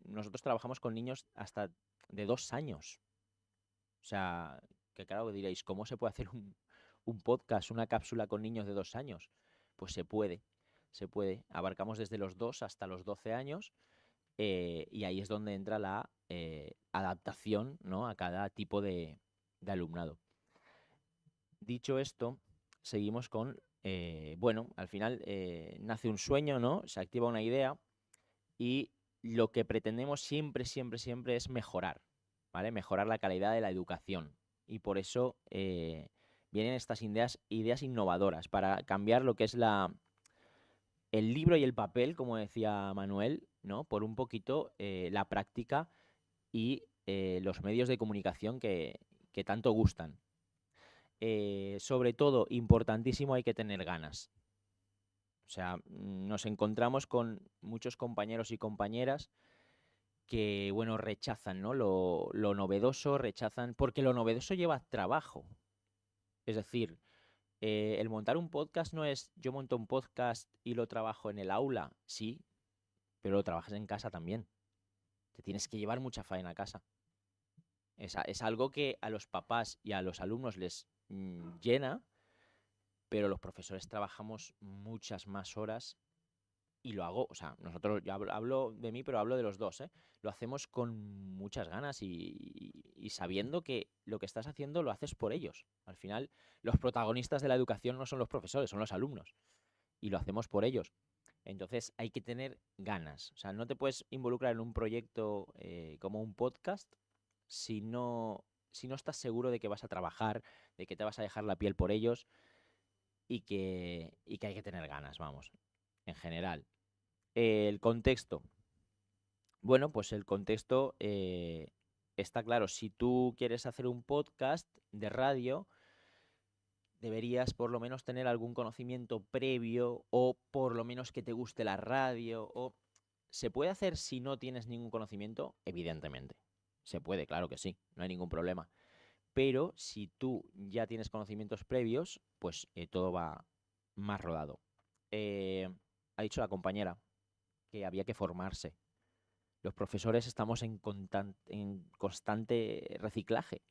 nosotros trabajamos con niños hasta de 2 años. O sea, que claro, diréis, ¿cómo se puede hacer un podcast, una cápsula con niños de 2 años? Pues se puede. Abarcamos desde los 2 hasta los 12 años y ahí es donde entra la adaptación, ¿no? A cada tipo de alumnado. Dicho esto, seguimos con... bueno, al final nace un sueño, ¿no? Se activa una idea y lo que pretendemos siempre es mejorar, ¿vale? Mejorar la calidad de la educación. Y por eso vienen estas ideas innovadoras para cambiar lo que es el libro y el papel, como decía Manuel, ¿no? Por un poquito la práctica y los medios de comunicación que tanto gustan. Sobre todo, importantísimo, hay que tener ganas. O sea, nos encontramos con muchos compañeros y compañeras que, bueno, rechazan, ¿no? Lo novedoso, rechazan, porque lo novedoso lleva trabajo. Es decir, el montar un podcast no es yo monto un podcast y lo trabajo en el aula, sí, pero lo trabajas en casa también. Te tienes que llevar mucha faena a casa. Es algo que a los papás y a los alumnos les llena, pero los profesores trabajamos muchas más horas y lo hago, o sea, nosotros, yo hablo de mí, pero hablo de los dos, ¿eh? Lo hacemos con muchas ganas y sabiendo que lo que estás haciendo lo haces por ellos. Al final, los protagonistas de la educación no son los profesores, son los alumnos. Y lo hacemos por ellos. Entonces hay que tener ganas. O sea, no te puedes involucrar en un proyecto como un podcast si no estás seguro de que vas a trabajar, de que te vas a dejar la piel por ellos y que hay que tener ganas, vamos, en general. El contexto. Bueno, pues el contexto está claro. Si tú quieres hacer un podcast de radio, deberías por lo menos tener algún conocimiento previo o por lo menos que te guste la radio. ¿Se puede hacer si no tienes ningún conocimiento? Evidentemente. Se puede, claro que sí, no hay ningún problema. Pero si tú ya tienes conocimientos previos, pues todo va más rodado. Ha dicho la compañera que había que formarse. Los profesores estamos en constante reciclaje.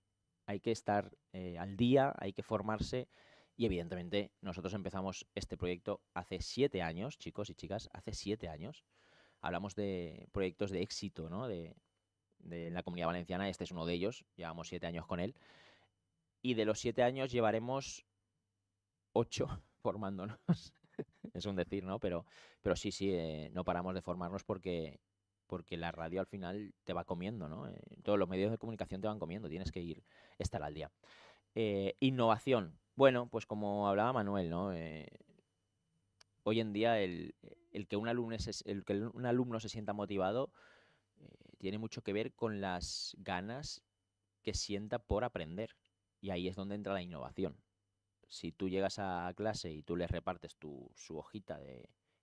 Hay que estar al día, hay que formarse y evidentemente nosotros empezamos este proyecto hace 7 años, chicos y chicas, hace 7 años. Hablamos de proyectos de éxito, ¿no? de la Comunidad Valenciana, este es uno de ellos, llevamos 7 años con él. Y de los 7 años llevaremos 8 formándonos. Es un decir, ¿no? Pero sí, no paramos de formarnos porque la radio al final te va comiendo, ¿no? Todos los medios de comunicación te van comiendo, tienes que estar al día. Innovación. Bueno, pues como hablaba Manuel, ¿no? Hoy en día el que un alumno se sienta motivado tiene mucho que ver con las ganas que sienta por aprender. Y ahí es donde entra la innovación. Si tú llegas a clase y tú les repartes su hojita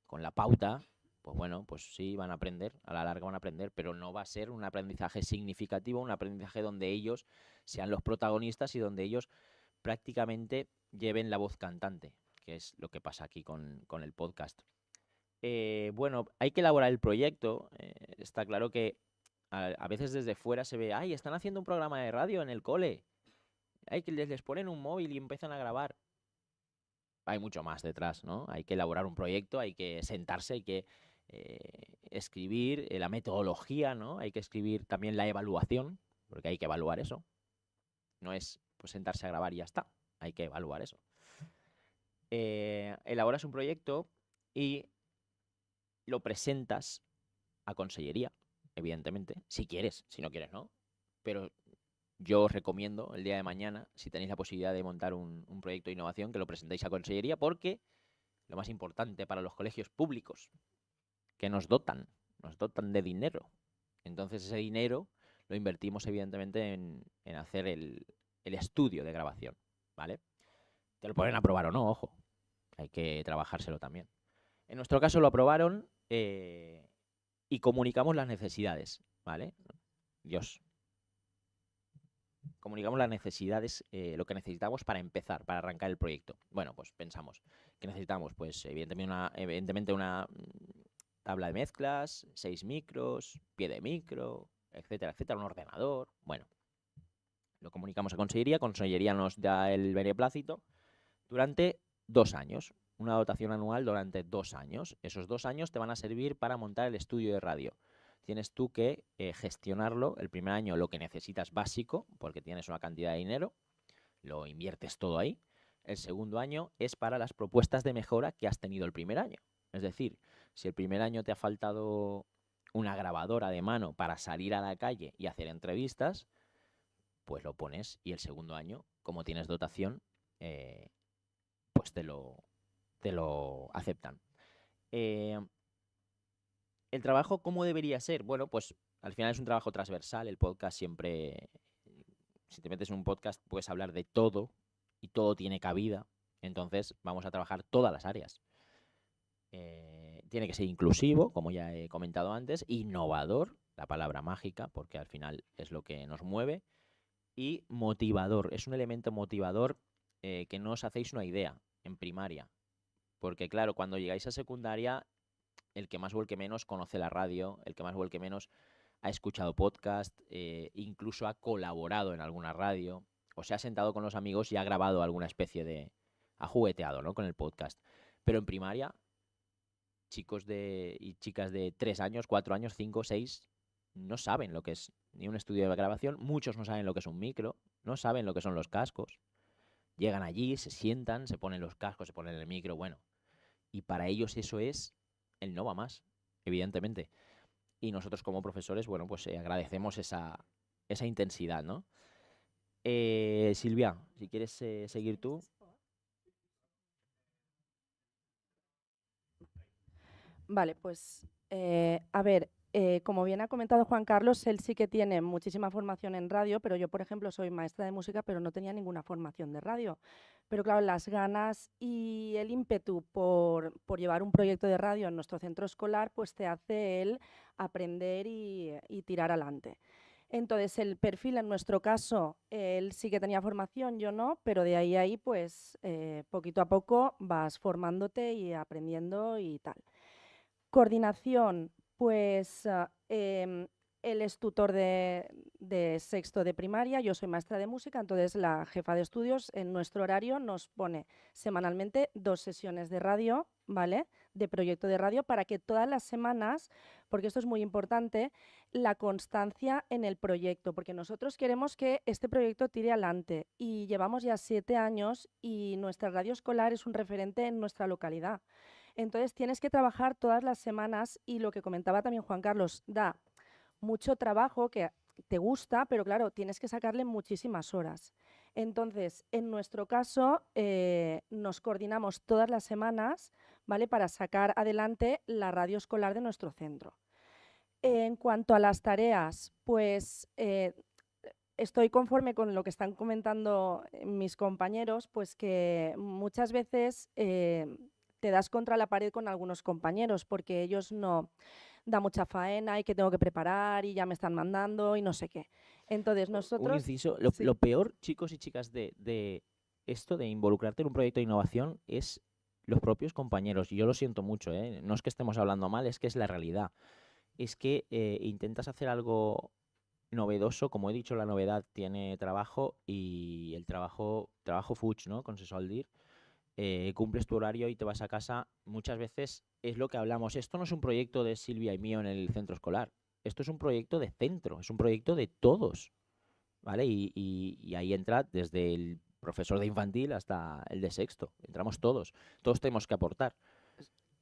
con la pauta, pues bueno, pues sí, van a aprender, a la larga van a aprender, pero no va a ser un aprendizaje significativo, un aprendizaje donde ellos sean los protagonistas y donde ellos prácticamente lleven la voz cantante, que es lo que pasa aquí con el podcast. Bueno, hay que elaborar el proyecto. Está claro que a veces desde fuera se ve, ¡ay, están haciendo un programa de radio en el cole! ¡Ay, que les ponen un móvil y empiezan a grabar! Hay mucho más detrás, ¿no? Hay que elaborar un proyecto, hay que sentarse, hay que escribir la metodología, ¿no? Hay que escribir también la evaluación, porque hay que evaluar eso. No es pues sentarse a grabar y ya está, hay que evaluar eso. Elaboras un proyecto y lo presentas a consellería, evidentemente, si quieres, si no quieres, no. Pero yo os recomiendo el día de mañana, si tenéis la posibilidad de montar un proyecto de innovación, que lo presentéis a consellería, porque lo más importante para los colegios públicos, que nos dotan de dinero. Entonces ese dinero lo invertimos evidentemente en hacer el estudio de grabación, ¿vale? Te lo pueden aprobar o no, ojo, hay que trabajárselo también. En nuestro caso lo aprobaron y comunicamos las necesidades, ¿vale? Comunicamos las necesidades, lo que necesitamos para empezar, para arrancar el proyecto. Bueno, pues pensamos que necesitamos, pues evidentemente una tabla de mezclas, 6 micros, pie de micro, etcétera, etcétera, un ordenador. Bueno, lo comunicamos a consellería nos da el beneplácito durante 2 años, una dotación anual durante 2 años. Esos 2 años te van a servir para montar el estudio de radio. Tienes tú que gestionarlo. El primer año lo que necesitas básico, porque tienes una cantidad de dinero, lo inviertes todo ahí. El segundo año es para las propuestas de mejora que has tenido el primer año. Es decir, si el primer año te ha faltado una grabadora de mano para salir a la calle y hacer entrevistas, pues lo pones y el segundo año, como tienes dotación, pues te lo aceptan. ¿El trabajo cómo debería ser? Bueno, pues al final es un trabajo transversal. El podcast siempre, si te metes en un podcast, puedes hablar de todo y todo tiene cabida. Entonces vamos a trabajar todas las áreas. Tiene que ser inclusivo, como ya he comentado antes, innovador, la palabra mágica, porque al final es lo que nos mueve, y motivador. Es un elemento motivador que no os hacéis una idea en primaria. Porque claro, cuando llegáis a secundaria el que más o el que menos conoce la radio, el que más o el que menos ha escuchado podcast, incluso ha colaborado en alguna radio, o se ha sentado con los amigos y ha grabado alguna especie de... ha jugueteado, ¿no?, con el podcast. Pero en primaria, chicos y chicas de 3 años, 4 años, 5, 6, no saben lo que es ni un estudio de grabación, muchos no saben lo que es un micro, no saben lo que son los cascos. Llegan allí, se sientan, se ponen los cascos, se ponen el micro, bueno. Y para ellos eso es el no va más, evidentemente. Y nosotros como profesores, bueno, pues agradecemos esa intensidad, ¿no? Silvia, si quieres seguir tú. Vale, pues a ver, como bien ha comentado Juan Carlos, él sí que tiene muchísima formación en radio, pero yo, por ejemplo, soy maestra de música, pero no tenía ninguna formación de radio. Pero claro, las ganas y el ímpetu por llevar un proyecto de radio en nuestro centro escolar, pues te hace él aprender y tirar adelante. Entonces, el perfil en nuestro caso, él sí que tenía formación, yo no, pero de ahí a ahí, pues poquito a poco vas formándote y aprendiendo y tal. Coordinación, pues él es tutor de sexto de primaria, yo soy maestra de música, entonces la jefa de estudios en nuestro horario nos pone semanalmente 2 sesiones de radio, ¿vale?, de proyecto de radio, para que todas las semanas, porque esto es muy importante, la constancia en el proyecto, porque nosotros queremos que este proyecto tire adelante y llevamos ya 7 años y nuestra radio escolar es un referente en nuestra localidad. Entonces tienes que trabajar todas las semanas y lo que comentaba también Juan Carlos, da mucho trabajo que te gusta, pero claro, tienes que sacarle muchísimas horas. Entonces, en nuestro caso, nos coordinamos todas las semanas, ¿vale?, para sacar adelante la radio escolar de nuestro centro. En cuanto a las tareas, pues estoy conforme con lo que están comentando mis compañeros, pues que muchas veces te das contra la pared con algunos compañeros porque ellos no da mucha faena y que tengo que preparar y ya me están mandando y no sé qué. Entonces nosotros... Un inciso, sí. lo peor, chicos y chicas, de esto de involucrarte en un proyecto de innovación es los propios compañeros. Y yo lo siento mucho, ¿eh? No es que estemos hablando mal, es que es la realidad. Es que intentas hacer algo novedoso, como he dicho, la novedad tiene trabajo y el trabajo fuig, ¿no?, con se sol dir. Cumples tu horario y te vas a casa. Muchas veces es lo que hablamos. Esto no es un proyecto de Silvia y mío en el centro escolar. Esto es un proyecto de centro, es un proyecto de todos, ¿vale? Y ahí entra desde el profesor de infantil hasta el de sexto. Entramos todos. Todos tenemos que aportar.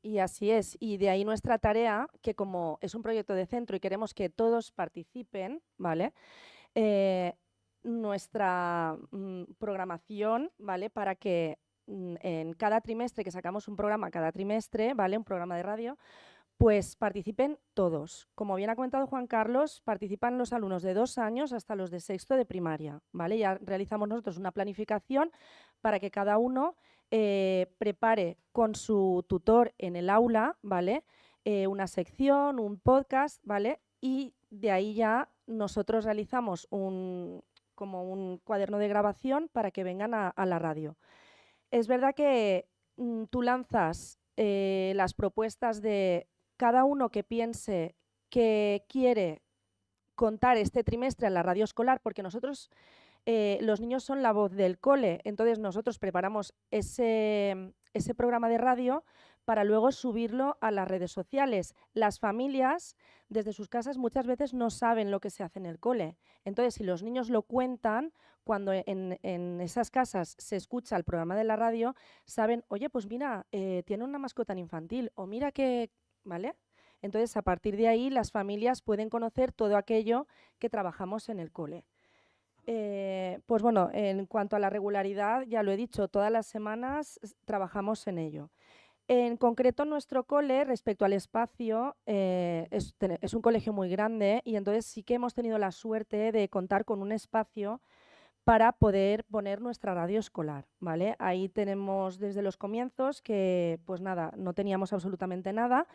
Y así es. Y de ahí nuestra tarea, que como es un proyecto de centro y queremos que todos participen, ¿vale?, nuestra programación, ¿vale?, para que en cada trimestre, que sacamos un programa cada trimestre, ¿vale?, un programa de radio, pues participen todos. Como bien ha comentado Juan Carlos, participan los alumnos de 2 años hasta los de sexto de primaria, ¿vale? Ya realizamos nosotros una planificación para que cada uno prepare con su tutor en el aula, ¿vale?, una sección, un podcast, ¿vale? Y de ahí ya nosotros realizamos como un cuaderno de grabación para que vengan a la radio. Es verdad que tú lanzas las propuestas de cada uno que piense que quiere contar este trimestre en la radio escolar, porque nosotros, los niños son la voz del cole, entonces nosotros preparamos ese programa de radio para luego subirlo a las redes sociales. Las familias, desde sus casas, muchas veces no saben lo que se hace en el cole. Entonces, si los niños lo cuentan, cuando en esas casas se escucha el programa de la radio, saben, oye, pues mira, tiene una mascota infantil, o mira que... ¿Vale? Entonces, a partir de ahí, las familias pueden conocer todo aquello que trabajamos en el cole. Pues bueno, en cuanto a la regularidad, ya lo he dicho, todas las semanas trabajamos en ello. En concreto, nuestro cole, respecto al espacio, es un colegio muy grande y entonces sí que hemos tenido la suerte de contar con un espacio para poder poner nuestra radio escolar, ¿vale? Ahí tenemos desde los comienzos que, pues nada, no teníamos absolutamente nada,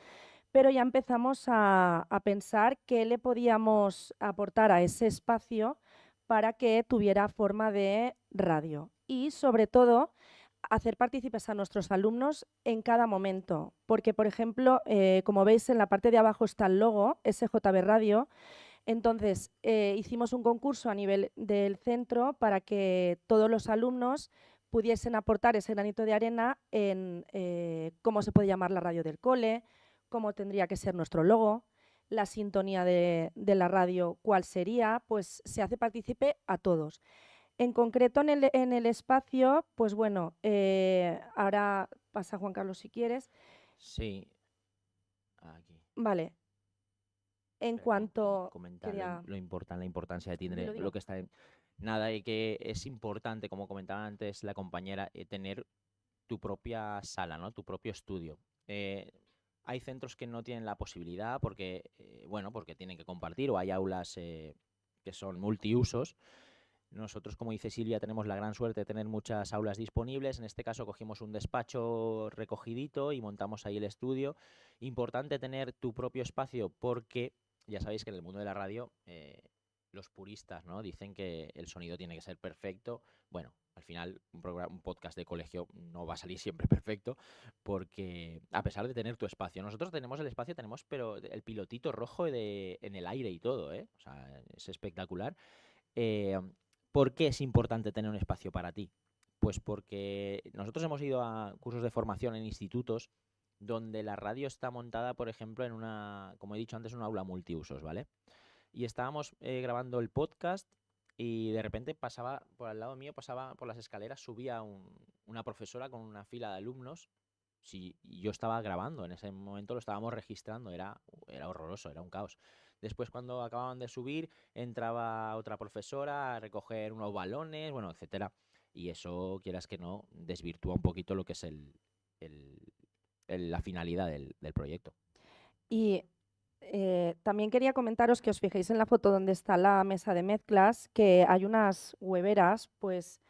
pero ya empezamos a pensar qué le podíamos aportar a ese espacio para que tuviera forma de radio. Y sobre todo, hacer partícipes a nuestros alumnos en cada momento, porque, por ejemplo, como veis en la parte de abajo está el logo, SJB Radio. Entonces, hicimos un concurso a nivel del centro para que todos los alumnos pudiesen aportar ese granito de arena en cómo se puede llamar la radio del cole, cómo tendría que ser nuestro logo, la sintonía de la radio, cuál sería, pues se hace partícipe a todos. En concreto, en el espacio, pues bueno, ahora pasa Juan Carlos si quieres. Sí. Aquí. Vale. En cuanto... Comentar quería- la importancia de tener Dilo, dilo. lo que está en... Nada, y que es importante, como comentaba antes la compañera, tener tu propia sala, ¿no? Tu propio estudio. Hay centros que no tienen la posibilidad porque, bueno, porque tienen que compartir, o hay aulas que son multiusos. Nosotros, como dice Silvia, tenemos la gran suerte de tener muchas aulas disponibles. En este caso cogimos un despacho recogidito y montamos ahí el estudio. Importante tener tu propio espacio porque ya sabéis que en el mundo de la radio los puristas, ¿no?, dicen que el sonido tiene que ser perfecto. Bueno, al final un podcast de colegio no va a salir siempre perfecto porque a pesar de tener tu espacio, nosotros tenemos el espacio, pero el pilotito rojo en el aire y todo, ¿eh? O sea, es espectacular. ¿Por qué es importante tener un espacio para ti? Pues porque nosotros hemos ido a cursos de formación en institutos donde la radio está montada, por ejemplo, en una, como he dicho antes, una aula multiusos, ¿vale? Y estábamos grabando el podcast y de repente pasaba por al lado mío, pasaba por las escaleras, subía una profesora con una fila de alumnos. Sí, y yo estaba grabando, en ese momento lo estábamos registrando, era horroroso, era un caos. Después, cuando acababan de subir, entraba otra profesora a recoger unos balones, bueno, etcétera. Y eso, quieras que no, desvirtúa un poquito lo que es la finalidad del proyecto. Y también quería comentaros que os fijéis en la foto donde está la mesa de mezclas, que hay unas hueveras, pues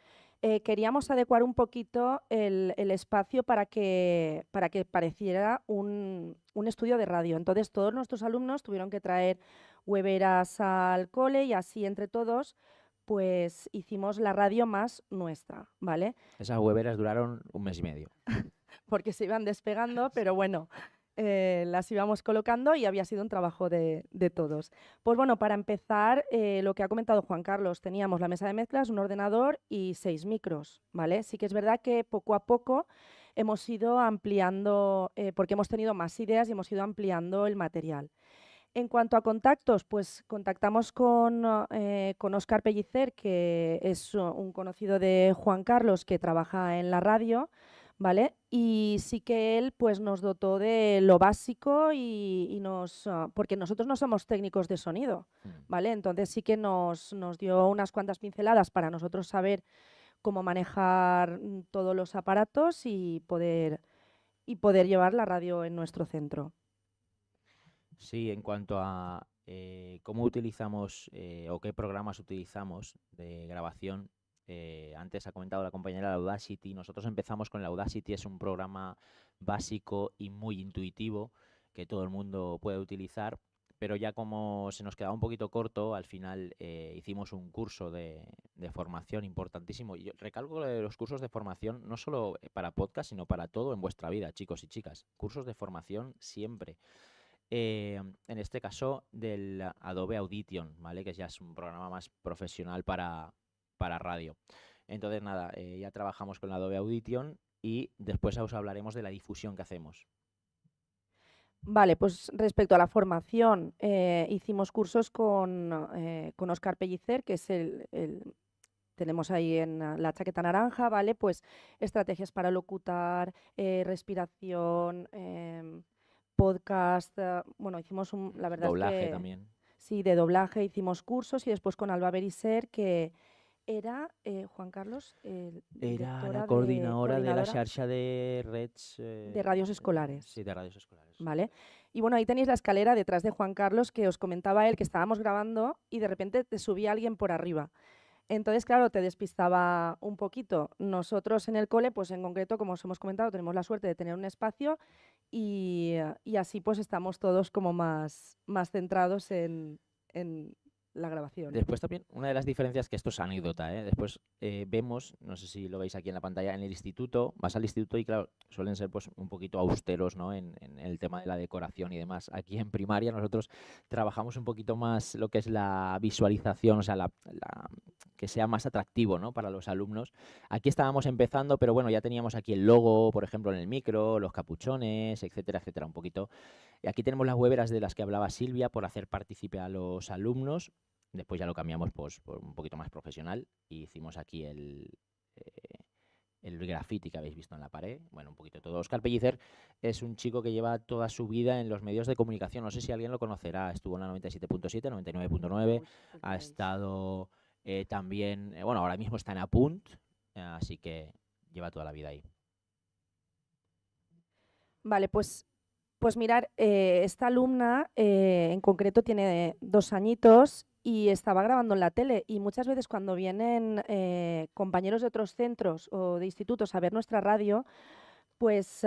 queríamos adecuar un poquito el espacio para que pareciera un estudio de radio. Entonces, todos nuestros alumnos tuvieron que traer hueveras al cole y así entre todos pues hicimos la radio más nuestra, ¿vale? Esas hueveras duraron 1 mes y medio. Porque se iban despegando, pero bueno, las íbamos colocando y había sido un trabajo de todos. Pues bueno, para empezar, lo que ha comentado Juan Carlos, teníamos la mesa de mezclas, un ordenador y 6 micros, ¿vale? Sí que es verdad que poco a poco hemos ido ampliando, porque hemos tenido más ideas y hemos ido ampliando el material. En cuanto a contactos, pues contactamos con Óscar Pellicer, que es un conocido de Juan Carlos que trabaja en la radio, ¿vale? Y sí que él pues nos dotó de lo básico y porque nosotros no somos técnicos de sonido, ¿vale? Entonces sí que nos dio unas cuantas pinceladas para nosotros saber cómo manejar todos los aparatos y poder llevar la radio en nuestro centro. Sí, en cuanto a cómo utilizamos o qué programas utilizamos de grabación, antes ha comentado la compañera el Audacity. Nosotros empezamos con el Audacity, es un programa básico y muy intuitivo que todo el mundo puede utilizar, pero ya como se nos quedaba un poquito corto, al final hicimos un curso de formación importantísimo. Y yo recalco lo de los cursos de formación no solo para podcast, sino para todo en vuestra vida, chicos y chicas. Cursos de formación siempre. En este caso del Adobe Audition, ¿vale? Que ya es un programa más profesional para radio. Entonces, nada, ya trabajamos con el Adobe Audition y después os hablaremos de la difusión que hacemos. Vale, pues respecto a la formación, hicimos cursos con Óscar Pellicer, que es tenemos ahí en la chaqueta naranja, ¿vale? Pues estrategias para locutar, respiración, podcast, bueno, hicimos la verdad Doblaje es que, también. Sí, de doblaje hicimos cursos y después con Alba Beriser, que era, Juan Carlos, Era la coordinadora de la xarxa de reds... de radios escolares. Sí, de radios escolares. ¿Vale? Y bueno, ahí tenéis la escalera detrás de Juan Carlos, que os comentaba él que estábamos grabando y de repente te subía alguien por arriba. Entonces, claro, te despistaba un poquito. Nosotros en el cole, pues en concreto, como os hemos comentado, tenemos la suerte de tener un espacio y así pues estamos todos como más centrados en la grabación. Después también, una de las diferencias, que esto es anécdota, después vemos, no sé si lo veis aquí en la pantalla, en el instituto, vas al instituto y claro, suelen ser pues un poquito austeros, ¿no? en el tema de la decoración y demás. Aquí en primaria nosotros trabajamos un poquito más lo que es la visualización, o sea, que sea más atractivo, ¿no? Para los alumnos. Aquí estábamos empezando, pero bueno, ya teníamos aquí el logo, por ejemplo, en el micro, los capuchones, etcétera, etcétera, un poquito. Y aquí tenemos las hueveras de las que hablaba Silvia, por hacer partícipe a los alumnos. Después ya lo cambiamos pues, por un poquito más profesional y hicimos aquí el graffiti que habéis visto en la pared. Bueno, un poquito todo. Óscar Pellicer es un chico que lleva toda su vida en los medios de comunicación. No sé si alguien lo conocerá. Estuvo en la 97.7, 99.9. Ha estado también... bueno, ahora mismo está en Apunt, así que lleva toda la vida ahí. Vale, pues mirar, esta alumna en concreto tiene 2 añitos y estaba grabando en la tele, y muchas veces cuando vienen compañeros de otros centros o de institutos a ver nuestra radio, pues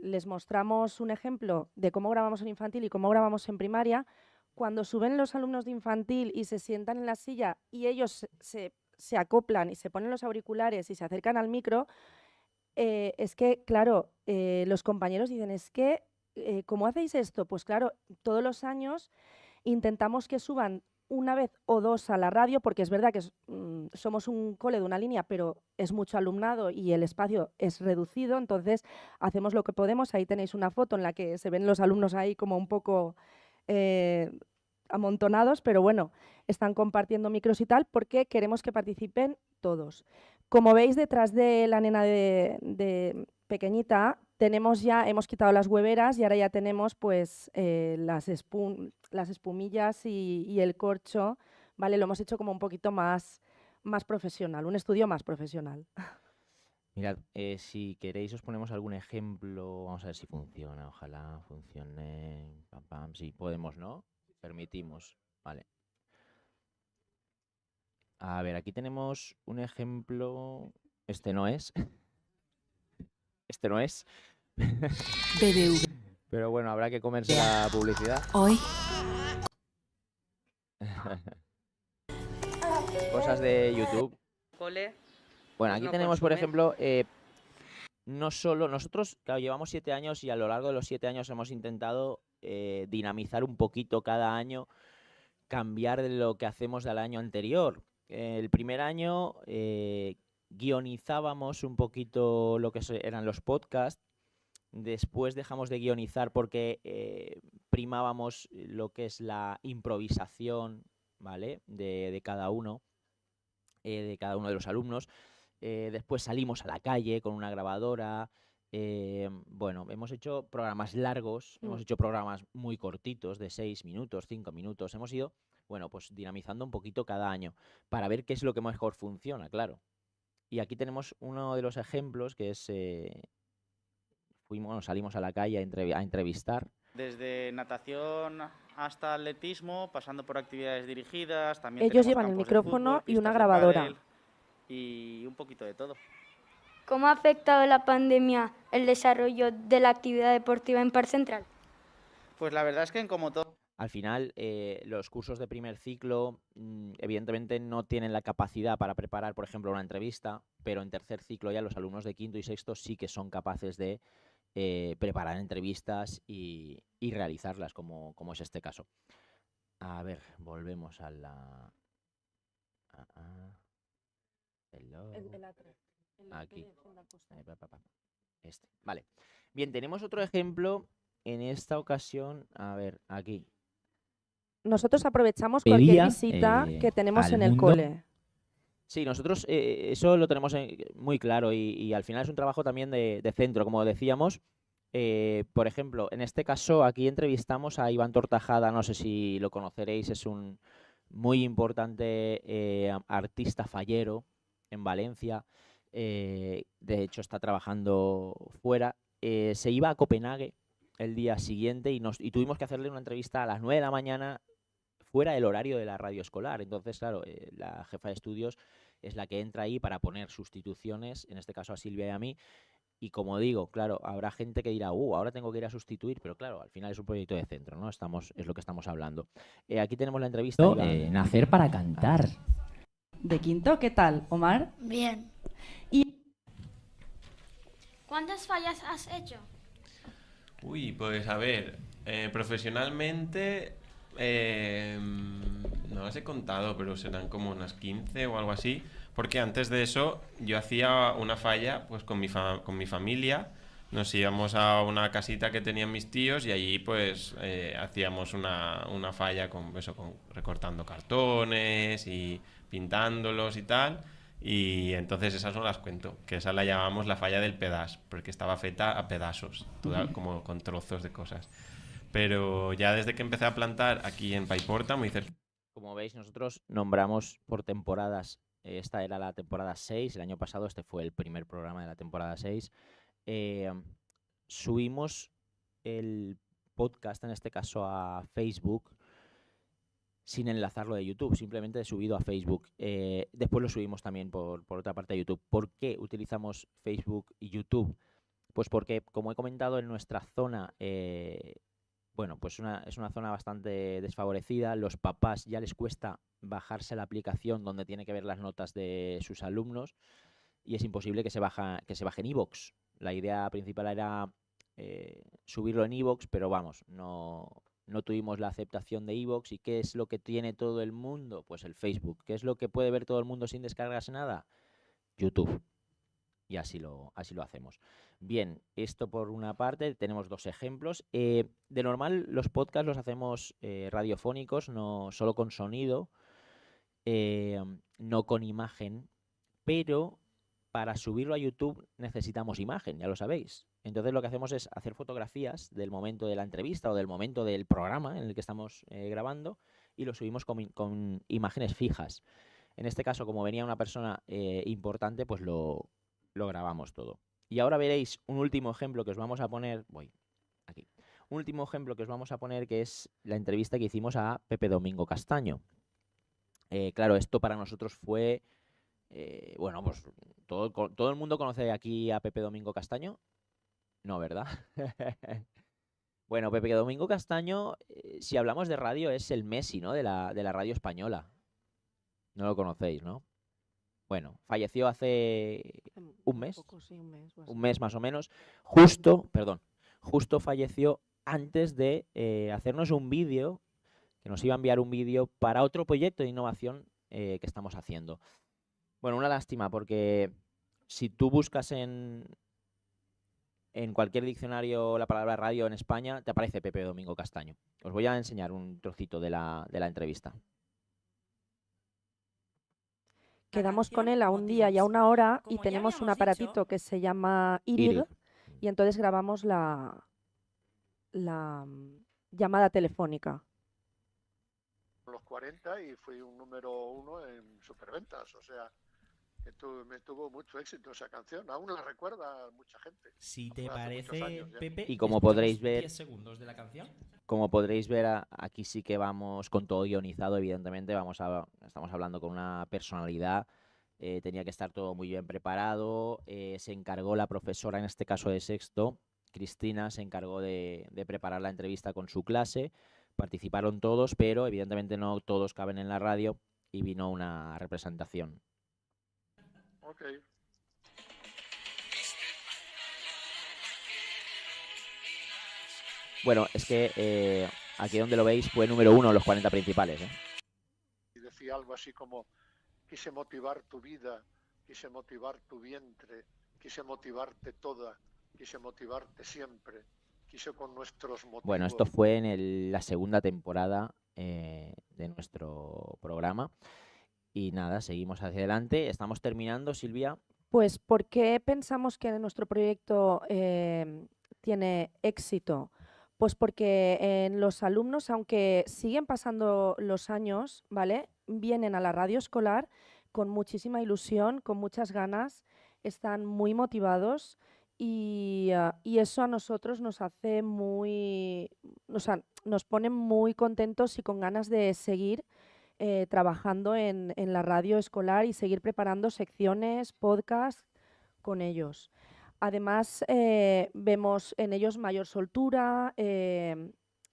les mostramos un ejemplo de cómo grabamos en infantil y cómo grabamos en primaria. Cuando suben los alumnos de infantil y se sientan en la silla y ellos se acoplan y se ponen los auriculares y se acercan al micro, es que, claro, los compañeros dicen, es que, ¿cómo hacéis esto? Pues claro, todos los años intentamos que suban una vez o 2 a la radio, porque es verdad que somos un cole de una línea, pero es mucho alumnado y el espacio es reducido, entonces hacemos lo que podemos. Ahí tenéis una foto en la que se ven los alumnos ahí como un poco amontonados, pero bueno, están compartiendo micros y tal, porque queremos que participen todos. Como veis, detrás de la nena de pequeñita, hemos quitado las hueveras y ahora ya tenemos pues las espumillas y el corcho, ¿vale? Lo hemos hecho como un poquito más profesional, un estudio más profesional. Mirad, si queréis os ponemos algún ejemplo, vamos a ver si funciona, ojalá funcione, pam, pam, si podemos, ¿no? Permitimos, vale. A ver, aquí tenemos un ejemplo, este no es, este no es, BBV. pero bueno, habrá que comerse la publicidad. Hoy. Cosas de YouTube. Cole. Bueno, aquí no tenemos, por consumen. ejemplo, no solo nosotros, claro, llevamos 7 años y a lo largo de los 7 años hemos intentado dinamizar un poquito cada año, cambiar de lo que hacemos del año anterior. El primer año guionizábamos un poquito lo que eran los podcasts. Después dejamos de guionizar porque primábamos lo que es la improvisación, ¿vale? de cada uno de los alumnos. Después salimos a la calle con una grabadora. Bueno, hemos hecho programas largos, hemos hecho programas muy cortitos, de 6 minutos, 5 minutos. Hemos ido, bueno, pues dinamizando un poquito cada año para ver qué es lo que mejor funciona, claro. Y aquí tenemos uno de los ejemplos que es... salimos a la calle a entrevistar. Desde natación hasta atletismo, pasando por actividades dirigidas, también Ellos tenemos llevan el campos de micrófono fútbol, y una pistas de grabadora. pádel y un poquito de todo. ¿Cómo ha afectado la pandemia el desarrollo de la actividad deportiva en Parc Central? Pues la verdad es que como todo... Al final, los cursos de primer ciclo, evidentemente no tienen la capacidad para preparar, por ejemplo, una entrevista, pero en tercer ciclo ya los alumnos de quinto y sexto sí que son capaces de preparar entrevistas y realizarlas, como es este caso. A ver, volvemos a la... Aquí. Vale. Bien, tenemos otro ejemplo en esta ocasión. A ver, aquí. Nosotros aprovechamos Pedía, cualquier visita que tenemos al en el mundo. cole. Sí, nosotros eso lo tenemos muy claro y al final es un trabajo también de centro, como decíamos. Por ejemplo, en este caso aquí entrevistamos a Iván Tortajada, no sé si lo conoceréis, es un muy importante artista fallero en Valencia. De hecho está trabajando fuera. Se iba a Copenhague el día siguiente y tuvimos que hacerle una entrevista a las 9 de la mañana fuera del horario de la radio escolar. Entonces, claro, la jefa de estudios es la que entra ahí para poner sustituciones, en este caso a Silvia y a mí, Y como digo, claro, habrá gente que dirá, ahora tengo que ir a sustituir, pero claro, al final es un proyecto de centro, ¿no? Es lo que estamos hablando. Aquí tenemos la entrevista. Nacer para cantar. De quinto, ¿qué tal, Omar? Bien. ¿Y ¿Cuántas fallas has hecho? Uy, pues a ver, profesionalmente no las he contado, pero serán como unas 15 o algo así, porque antes de eso yo hacía una falla pues con mi familia. Nos íbamos a una casita que tenían mis tíos y allí pues hacíamos una falla con eso, recortando cartones y pintándolos y tal. Y entonces esas no las cuento, que esa la llamamos la falla del pedaz, porque estaba feita a pedazos, toda como con trozos de cosas. Pero ya desde que empecé a plantar aquí en Paiporta, muy cerca. Como veis, nosotros nombramos por temporadas. Esta era la temporada 6, el año pasado este fue el primer programa de la temporada 6. Subimos el podcast, en este caso, a Facebook, sin enlazarlo de YouTube, simplemente subido a Facebook. Después lo subimos también por otra parte a YouTube. ¿Por qué utilizamos Facebook y YouTube? Pues porque, como he comentado, en nuestra zona, bueno, pues es una zona bastante desfavorecida. Los papás ya les cuesta bajarse la aplicación donde tiene que ver las notas de sus alumnos y es imposible que se baje en iVoox. La idea principal era subirlo en iVoox, pero vamos, no tuvimos la aceptación de iVoox. ¿Y qué es lo que tiene todo el mundo? Pues el Facebook. ¿Qué es lo que puede ver todo el mundo sin descargarse nada? YouTube. Y así lo hacemos. Bien, esto por una parte, tenemos dos ejemplos. De normal los podcasts los hacemos radiofónicos, no solo con sonido, no con imagen, pero para subirlo a YouTube necesitamos imagen, ya lo sabéis. Entonces lo que hacemos es hacer fotografías del momento de la entrevista o del momento del programa en el que estamos grabando y lo subimos con imágenes fijas. En este caso, como venía una persona importante, pues lo grabamos todo. Y ahora veréis un último ejemplo que os vamos a poner. Un último ejemplo que os vamos a poner, que es la entrevista que hicimos a Pepe Domingo Castaño. Claro, esto para nosotros fue... bueno, pues todo el mundo conoce aquí a Pepe Domingo Castaño. No, ¿verdad? Bueno, Pepe Domingo Castaño, si hablamos de radio, es el Messi, ¿no? de la radio española. No lo conocéis, ¿no? Bueno, falleció hace un mes. Un mes más o menos. Justo falleció antes de hacernos un vídeo, que nos iba a enviar un vídeo para otro proyecto de innovación que estamos haciendo. Bueno, una lástima, porque si tú buscas en cualquier diccionario la palabra radio en España, te aparece Pepe Domingo Castaño. Os voy a enseñar un trocito de la entrevista. Quedamos con él a un día y a una hora y tenemos un aparatito que se llama IRIG y entonces grabamos la llamada telefónica. Los 40 y fui un número 1 en superventas, o sea, me tuvo mucho éxito esa canción, aún la recuerda mucha gente. Si te parece, Pepe, y como podréis ver, 10 segundos de la canción. Como podréis ver, aquí sí que vamos con todo guionizado, evidentemente, estamos hablando con una personalidad, tenía que estar todo muy bien preparado, se encargó la profesora, en este caso de sexto, Cristina, se encargó de preparar la entrevista con su clase, participaron todos, pero evidentemente no todos caben en la radio y vino una representación. Okay. Bueno, es que aquí donde lo veis fue número 1 en los 40 principales. Y decía algo así como, quise motivar tu vida, quise motivar tu vientre, quise motivarte toda, quise motivarte siempre, quise con nuestros motivos. Bueno, esto fue en la segunda temporada de nuestro programa. Y nada, seguimos hacia adelante. Estamos terminando, Silvia. Pues, ¿por qué pensamos que nuestro proyecto tiene éxito? Pues porque en los alumnos, aunque siguen pasando los años, ¿vale? Vienen a la radio escolar con muchísima ilusión, con muchas ganas, están muy motivados y eso a nosotros nos hace nos pone muy contentos y con ganas de seguir trabajando en la radio escolar y seguir preparando secciones, podcasts con ellos. además, vemos en ellos mayor soltura,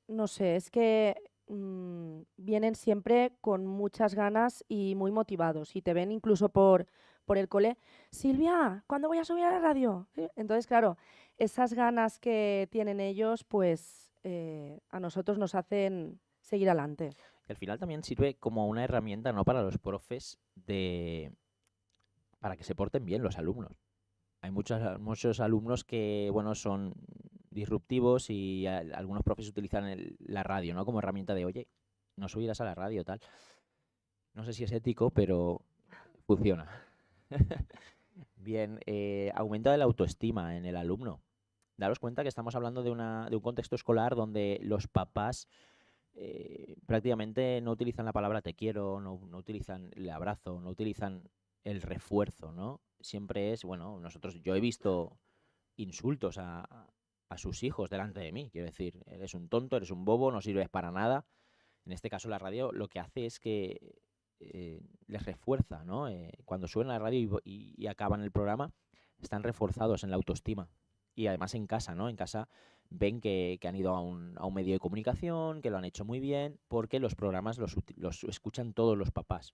no sé, es que vienen siempre con muchas ganas y muy motivados y te ven incluso por el cole. Silvia, ¿cuándo voy a subir a la radio? ¿Sí? Entonces, claro, esas ganas que tienen ellos, pues a nosotros nos hacen seguir adelante. Y al final también sirve como una herramienta, ¿no?, para los profes para que se porten bien los alumnos. Hay muchos alumnos que, bueno, son disruptivos y algunos profes utilizan la radio, ¿no?, como herramienta de, oye, no subirás a la radio, tal. No sé si es ético, pero funciona. Bien, aumento de la autoestima en el alumno. Daros cuenta que estamos hablando de un contexto escolar donde los papás prácticamente no utilizan la palabra te quiero, no utilizan el abrazo, no utilizan el refuerzo, ¿no? Siempre es, bueno, yo he visto insultos a sus hijos delante de mí. Quiero decir, eres un tonto, eres un bobo, no sirves para nada. En este caso la radio lo que hace es que les refuerza, ¿no? Cuando suben a la radio y acaban el programa, están reforzados en la autoestima. Y además en casa, ¿no? En casa ven que han ido a un medio de comunicación, que lo han hecho muy bien, porque los programas los escuchan todos los papás.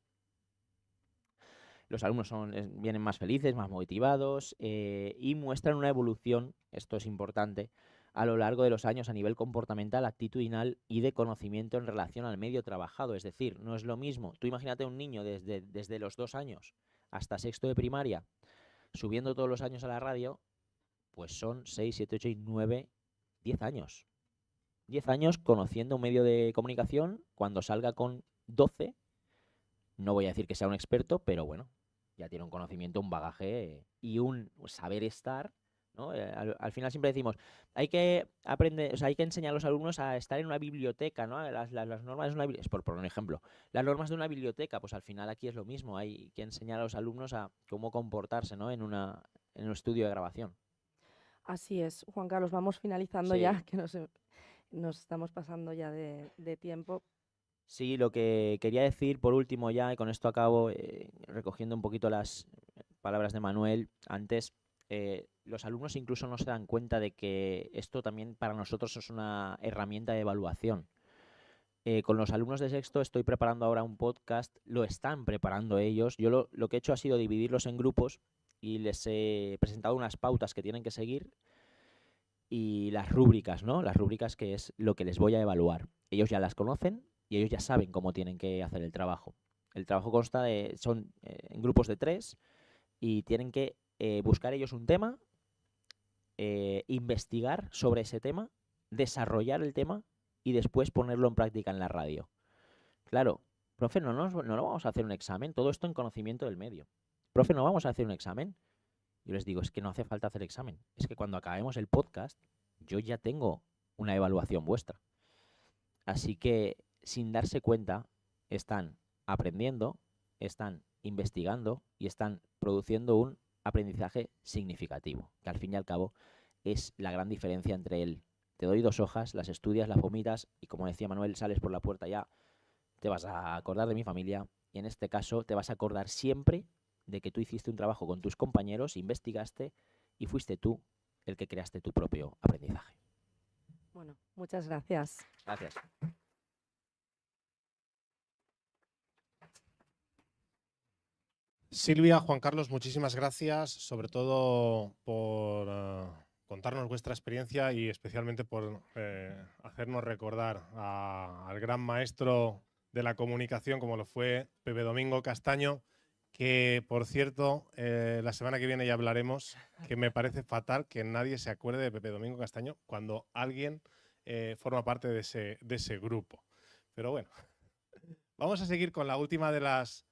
Los alumnos vienen más felices, más motivados y muestran una evolución, esto es importante, a lo largo de los años a nivel comportamental, actitudinal y de conocimiento en relación al medio trabajado. Es decir, no es lo mismo. Tú imagínate un niño desde los 2 años hasta sexto de primaria, subiendo todos los años a la radio, pues son 6, 7, 8 y 9, 10 años. 10 años conociendo un medio de comunicación. Cuando salga con 12, no voy a decir que sea un experto, pero bueno, ya tiene un conocimiento, un bagaje y un saber estar, ¿no? Al final siempre decimos, hay que aprender, o sea, hay que enseñar a los alumnos a estar en una biblioteca, ¿no? Las normas de una biblioteca, por poner un ejemplo, las normas de una biblioteca, pues al final aquí es lo mismo, hay que enseñar a los alumnos a cómo comportarse, ¿no?, en un estudio de grabación. Así es, Juan Carlos, vamos finalizando Sí. ya, que nos estamos pasando ya de tiempo. Sí, lo que quería decir por último ya, y con esto acabo, recogiendo un poquito las palabras de Manuel antes, los alumnos incluso no se dan cuenta de que esto también para nosotros es una herramienta de evaluación. Con los alumnos de sexto estoy preparando ahora un podcast, lo están preparando ellos. Yo lo que he hecho ha sido dividirlos en grupos y les he presentado unas pautas que tienen que seguir y las rúbricas, ¿no? Las rúbricas, que es lo que les voy a evaluar. Ellos ya las conocen y ellos ya saben cómo tienen que hacer el trabajo. El trabajo consta son en grupos de 3 y tienen que buscar ellos un tema, investigar sobre ese tema, desarrollar el tema y después ponerlo en práctica en la radio. Claro, profe, no vamos a hacer un examen, todo esto en conocimiento del medio. Profe, no vamos a hacer un examen. Yo les digo, es que no hace falta hacer examen. Es que cuando acabemos el podcast, yo ya tengo una evaluación vuestra. Así que, sin darse cuenta, están aprendiendo, están investigando y están produciendo un aprendizaje significativo, que al fin y al cabo es la gran diferencia entre el te doy 2 hojas, las estudias, las vomitas y, como decía Manuel, sales por la puerta ya, te vas a acordar de mi familia y en este caso te vas a acordar siempre de que tú hiciste un trabajo con tus compañeros, investigaste y fuiste tú el que creaste tu propio aprendizaje. Bueno, muchas gracias. Gracias. Silvia, Juan Carlos, muchísimas gracias, sobre todo por contarnos vuestra experiencia y especialmente por hacernos recordar al gran maestro de la comunicación como lo fue Pepe Domingo Castaño, que por cierto, la semana que viene ya hablaremos, que me parece fatal que nadie se acuerde de Pepe Domingo Castaño cuando alguien forma parte de ese grupo. Pero bueno, vamos a seguir con la última de las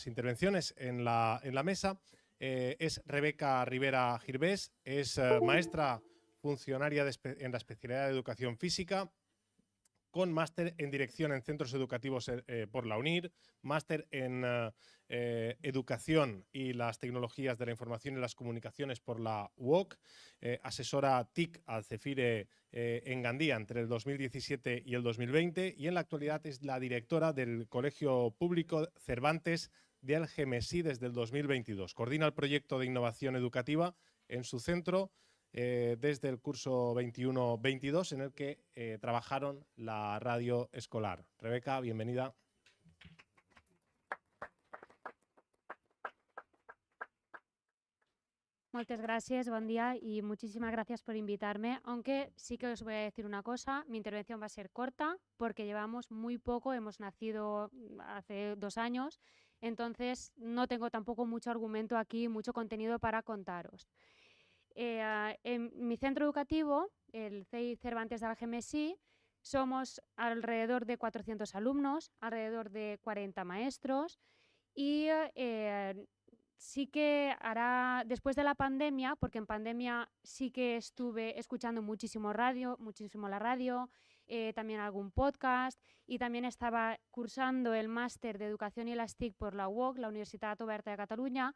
intervenciones en la mesa. Es Rebeca Rivera Girbés, es maestra funcionaria en la especialidad de Educación Física, con máster en Dirección en Centros Educativos por la UNIR, máster en Educación y las Tecnologías de la Información y las Comunicaciones por la UOC, asesora TIC al CEFIRE en Gandía entre el 2017 y el 2020 y en la actualidad es la directora del Colegio Público Cervantes de Algemesí desde el 2022. Coordina el proyecto de innovación educativa en su centro desde el curso 21-22 en el que trabajaron la radio escolar. Rebeca, bienvenida. Moltes gràcies, bon dia y muchísimas gracias por invitarme, aunque sí que os voy a decir una cosa, mi intervención va a ser corta porque llevamos muy poco, hemos nacido hace 2 años, entonces no tengo tampoco mucho argumento aquí, mucho contenido para contaros. En mi centro educativo, el CEI Cervantes de Algemesí, somos alrededor de 400 alumnos, alrededor de 40 maestros y sí que hará, después de la pandemia, porque en pandemia sí que estuve escuchando muchísimo la radio, también algún podcast y también estaba cursando el máster de Educación y las TIC por la UOC, la Universitat Oberta de Cataluña,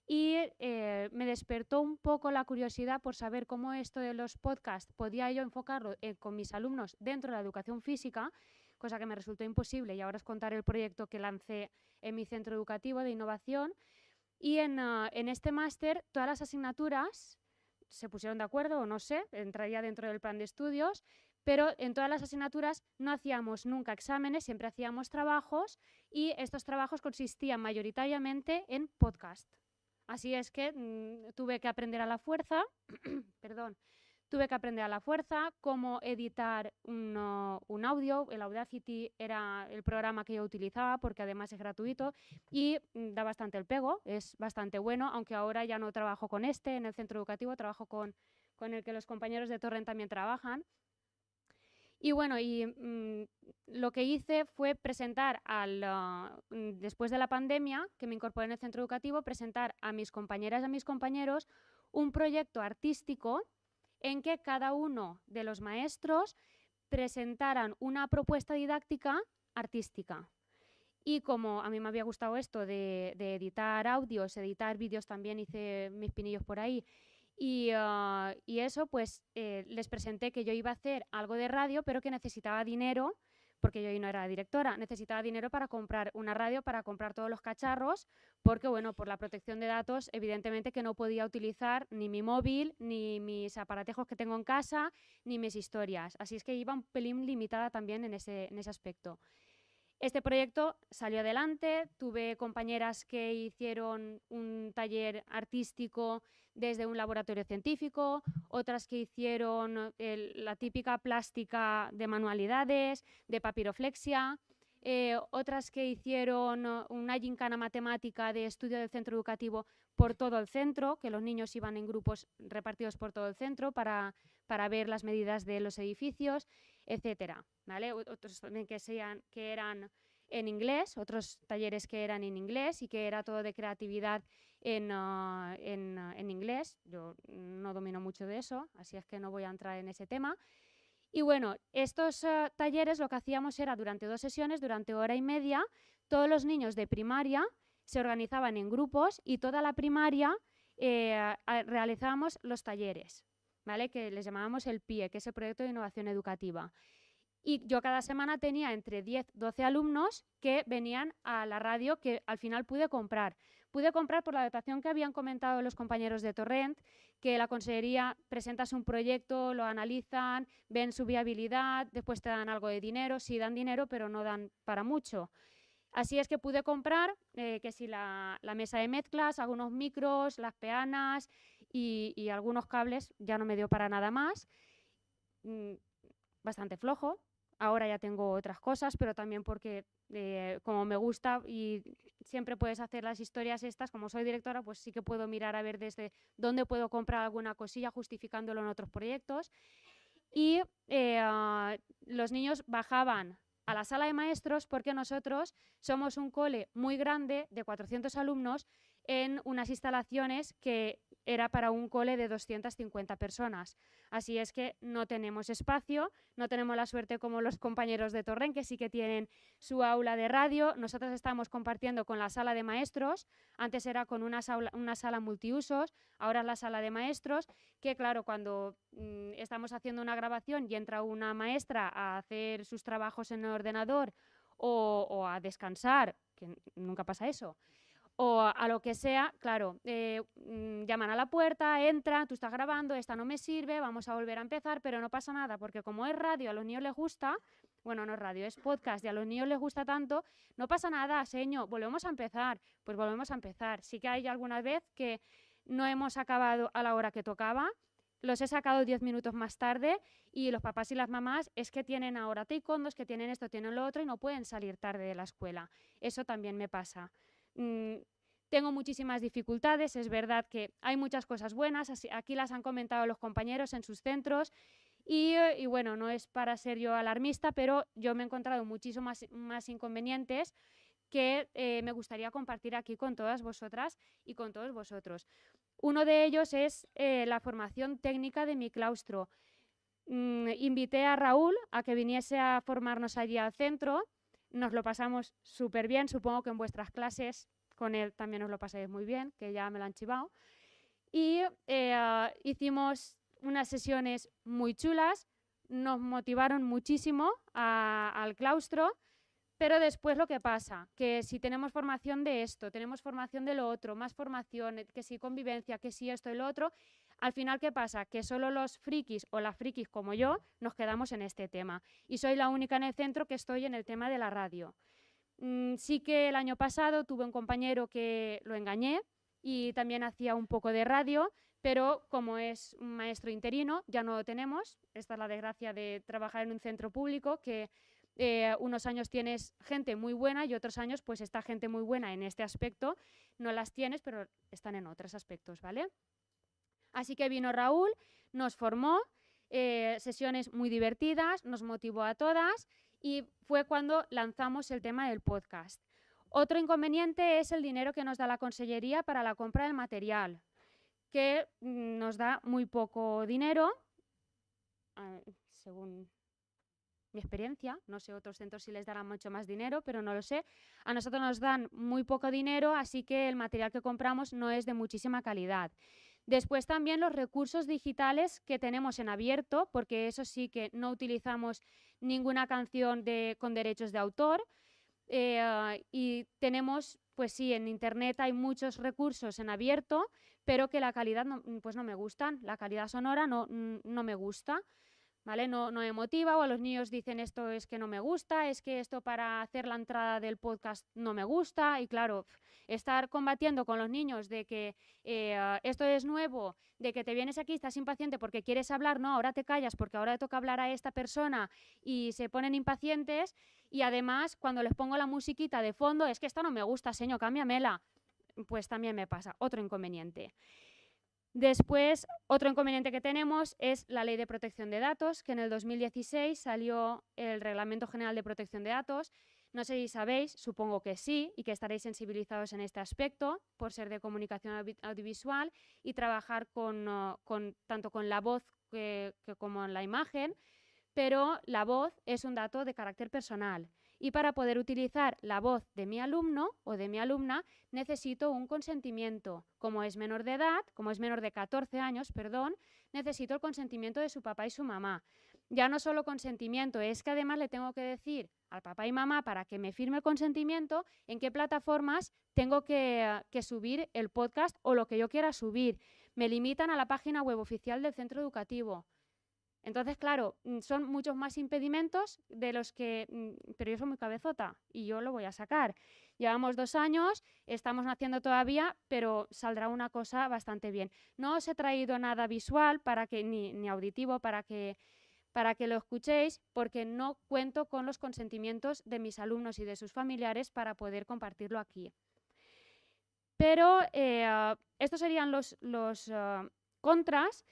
y me despertó un poco la curiosidad por saber cómo esto de los podcasts podía yo enfocarlo con mis alumnos dentro de la educación física, cosa que me resultó imposible y ahora os contaré el proyecto que lancé en mi centro educativo de innovación. Y en este máster todas las asignaturas se pusieron de acuerdo, o no sé, entraría dentro del plan de estudios, pero en todas las asignaturas no hacíamos nunca exámenes, siempre hacíamos trabajos y estos trabajos consistían mayoritariamente en podcast. Así es que tuve que aprender a la fuerza, tuve que aprender a la fuerza cómo editar un audio. El Audacity era el programa que yo utilizaba porque además es gratuito y da bastante el pego, es bastante bueno, aunque ahora ya no trabajo con en el centro educativo, trabajo con el que los compañeros de Torrent también trabajan. Y bueno, lo que hice fue presentar, después de la pandemia, que me incorporé en el centro educativo, presentar a mis compañeras y a mis compañeros un proyecto artístico en que cada uno de los maestros presentaran una propuesta didáctica artística. Y como a mí me había gustado esto de editar audios, editar vídeos, también hice mis pinillos por ahí, y eso, pues les presenté que yo iba a hacer algo de radio, pero que necesitaba dinero, porque yo no era directora, necesitaba dinero para comprar una radio, para comprar todos los cacharros, porque bueno, por la protección de datos, evidentemente que no podía utilizar ni mi móvil, ni mis aparatejos que tengo en casa, ni mis historias. Así es que iba un pelín limitada también en ese aspecto. Este proyecto salió adelante, tuve compañeras que hicieron un taller artístico desde un laboratorio científico, otras que hicieron la típica plástica de manualidades, de papiroflexia, otras que hicieron una gincana matemática de estudio del centro educativo por todo el centro, que los niños iban en grupos repartidos por todo el centro para ver las medidas de los edificios, etcétera, ¿vale? Otros también que eran en inglés, otros talleres que eran en inglés y que era todo de creatividad en inglés. Yo no domino mucho de eso, así es que no voy a entrar en ese tema. Y bueno, estos talleres lo que hacíamos era durante 2 sesiones, durante 1 hora y media, todos los niños de primaria se organizaban en grupos y toda la primaria realizábamos los talleres, ¿vale? Que les llamábamos el PIE, que es el Proyecto de Innovación Educativa. Y yo cada semana tenía entre 10-12 alumnos que venían a la radio, que al final pude comprar. Pude comprar por la dotación que habían comentado los compañeros de Torrent, que la consejería presentas un proyecto, lo analizan, ven su viabilidad, después te dan algo de dinero, sí dan dinero, pero no dan para mucho. Así es que pude comprar, que si la mesa de mezclas, algunos micros, las peanas y algunos cables, ya no me dio para nada más. Bastante flojo. Ahora ya tengo otras cosas, pero también porque como me gusta y siempre puedes hacer las historias estas, como soy directora, pues sí que puedo mirar a ver desde dónde puedo comprar alguna cosilla justificándolo en otros proyectos. Y los niños bajaban a la sala de maestros porque nosotros somos un cole muy grande de 400 alumnos en unas instalaciones que era para un cole de 250 personas. Así es que no tenemos espacio, no tenemos la suerte como los compañeros de Torrent, que sí que tienen su aula de radio. Nosotros estamos compartiendo con la sala de maestros, antes era con una sala multiusos, ahora es la sala de maestros, que claro, cuando estamos haciendo una grabación y entra una maestra a hacer sus trabajos en el ordenador o a descansar, que nunca pasa eso, o a lo que sea, claro, llaman a la puerta, entra, tú estás grabando, esta no me sirve, vamos a volver a empezar, pero no pasa nada, porque como es radio, a los niños les gusta, bueno, no es radio, es podcast y a los niños les gusta tanto, no pasa nada, señor, volvemos a empezar, pues volvemos a empezar. Sí que hay alguna vez que no hemos acabado a la hora que tocaba, los he sacado 10 minutos más tarde y los papás y las mamás es que tienen ahora taekwondos, que tienen esto, tienen lo otro y no pueden salir tarde de la escuela. Eso también me pasa. Tengo muchísimas dificultades, es verdad que hay muchas cosas buenas, aquí las han comentado los compañeros en sus centros y bueno, no es para ser yo alarmista, pero yo me he encontrado muchísimos más inconvenientes que me gustaría compartir aquí con todas vosotras y con todos vosotros. Uno de ellos es la formación técnica de mi claustro. Invité a Raúl a que viniese a formarnos allí al centro, nos lo pasamos súper bien, supongo que en vuestras clases con él también os lo pasáis muy bien, que ya me lo han chivado. Y hicimos unas sesiones muy chulas, nos motivaron muchísimo al claustro, pero después lo que pasa, que si tenemos formación de esto, tenemos formación de lo otro, más formación, que si convivencia, que si esto y lo otro, al final ¿qué pasa? Que solo los frikis o las frikis como yo nos quedamos en este tema. Y soy la única en el centro que estoy en el tema de la radio. Sí que el año pasado tuve un compañero que lo engañé y también hacía un poco de radio, pero como es un maestro interino, ya no lo tenemos. Esta es la desgracia de trabajar en un centro público, que unos años tienes gente muy buena y otros años pues esta gente muy buena en este aspecto no las tienes, pero están en otros aspectos, ¿vale? Así que vino Raúl, nos formó, sesiones muy divertidas, nos motivó a todas y fue cuando lanzamos el tema del podcast. Otro inconveniente es el dinero que nos da la Consellería para la compra del material, que nos da muy poco dinero, según mi experiencia, no sé otros centros si les darán mucho más dinero, pero no lo sé. A nosotros nos dan muy poco dinero, así que el material que compramos no es de muchísima calidad. Después también los recursos digitales que tenemos en abierto, porque eso sí que no utilizamos ninguna canción con derechos de autor, y tenemos, pues sí, en internet hay muchos recursos en abierto, pero que la calidad pues no me gustan, la calidad sonora no me gusta. ¿Vale? No me motiva, o a los niños dicen esto es que no me gusta, es que esto para hacer la entrada del podcast no me gusta, y claro, estar combatiendo con los niños de que esto es nuevo, de que te vienes aquí, estás impaciente porque quieres hablar, no, ahora te callas porque ahora te toca hablar a esta persona y se ponen impacientes, y además cuando les pongo la musiquita de fondo, es que esta no me gusta, señor, cámbiamela, pues también me pasa, otro inconveniente. Después, otro inconveniente que tenemos es la Ley de Protección de Datos, que en el 2016 salió el Reglamento General de Protección de Datos. No sé si sabéis, supongo que sí, y que estaréis sensibilizados en este aspecto, por ser de comunicación audiovisual y trabajar tanto con la voz como en la imagen, pero la voz es un dato de carácter personal. Y para poder utilizar la voz de mi alumno o de mi alumna necesito un consentimiento. Como es menor de edad, como es menor de 14 años, perdón, necesito el consentimiento de su papá y su mamá. Ya no solo consentimiento, es que además le tengo que decir al papá y mamá, para que me firme el consentimiento, en qué plataformas tengo que subir el podcast o lo que yo quiera subir. Me limitan a la página web oficial del centro educativo. Entonces, claro, son muchos más impedimentos de los que... Pero yo soy muy cabezota y yo lo voy a sacar. Llevamos 2 años, estamos naciendo todavía, pero saldrá una cosa bastante bien. No os he traído nada visual ni auditivo para que lo escuchéis, porque no cuento con los consentimientos de mis alumnos y de sus familiares para poder compartirlo aquí. Pero estos serían los contras.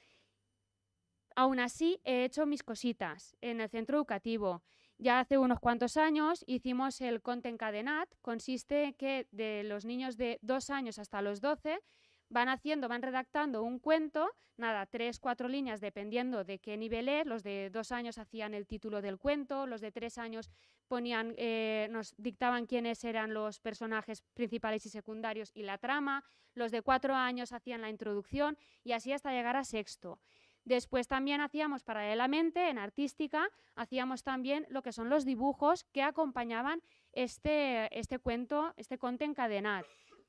Aún así, he hecho mis cositas en el centro educativo. Ya hace unos cuantos años hicimos el Conte Encadenat. Consiste en que de los niños de 2 años hasta los 12 van redactando un cuento, 3-4 líneas dependiendo de qué nivel es. Los de 2 años hacían el título del cuento, los de 3 años nos dictaban quiénes eran los personajes principales y secundarios y la trama, los de 4 años hacían la introducción y así hasta llegar a 6º. Después también hacíamos paralelamente, en artística, hacíamos también lo que son los dibujos que acompañaban este cuento, este Conte Encadenat.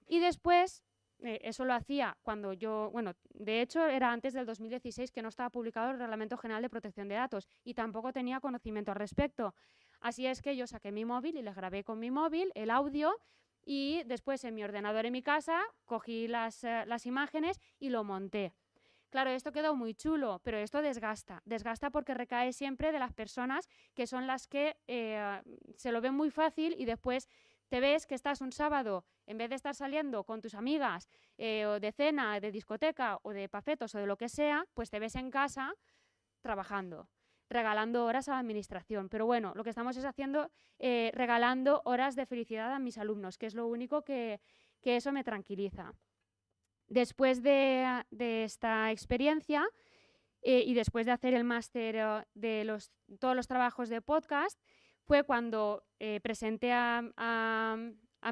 Y después, eso lo hacía cuando yo, bueno, de hecho era antes del 2016 que no estaba publicado el Reglamento General de Protección de Datos y tampoco tenía conocimiento al respecto. Así es que yo saqué mi móvil y les grabé con mi móvil el audio y después en mi ordenador en mi casa cogí las imágenes y lo monté. Claro, esto quedó muy chulo, pero esto desgasta. Desgasta porque recae siempre de las personas que son las que se lo ven muy fácil y después te ves que estás un sábado, en vez de estar saliendo con tus amigas o de cena, de discoteca o de pafetos o de lo que sea, pues te ves en casa trabajando, regalando horas a la administración. Pero bueno, lo que estamos es haciendo, regalando horas de felicidad a mis alumnos, que es lo único que eso me tranquiliza. Después de esta experiencia y después de hacer el máster de todos los trabajos de podcast, fue cuando presenté a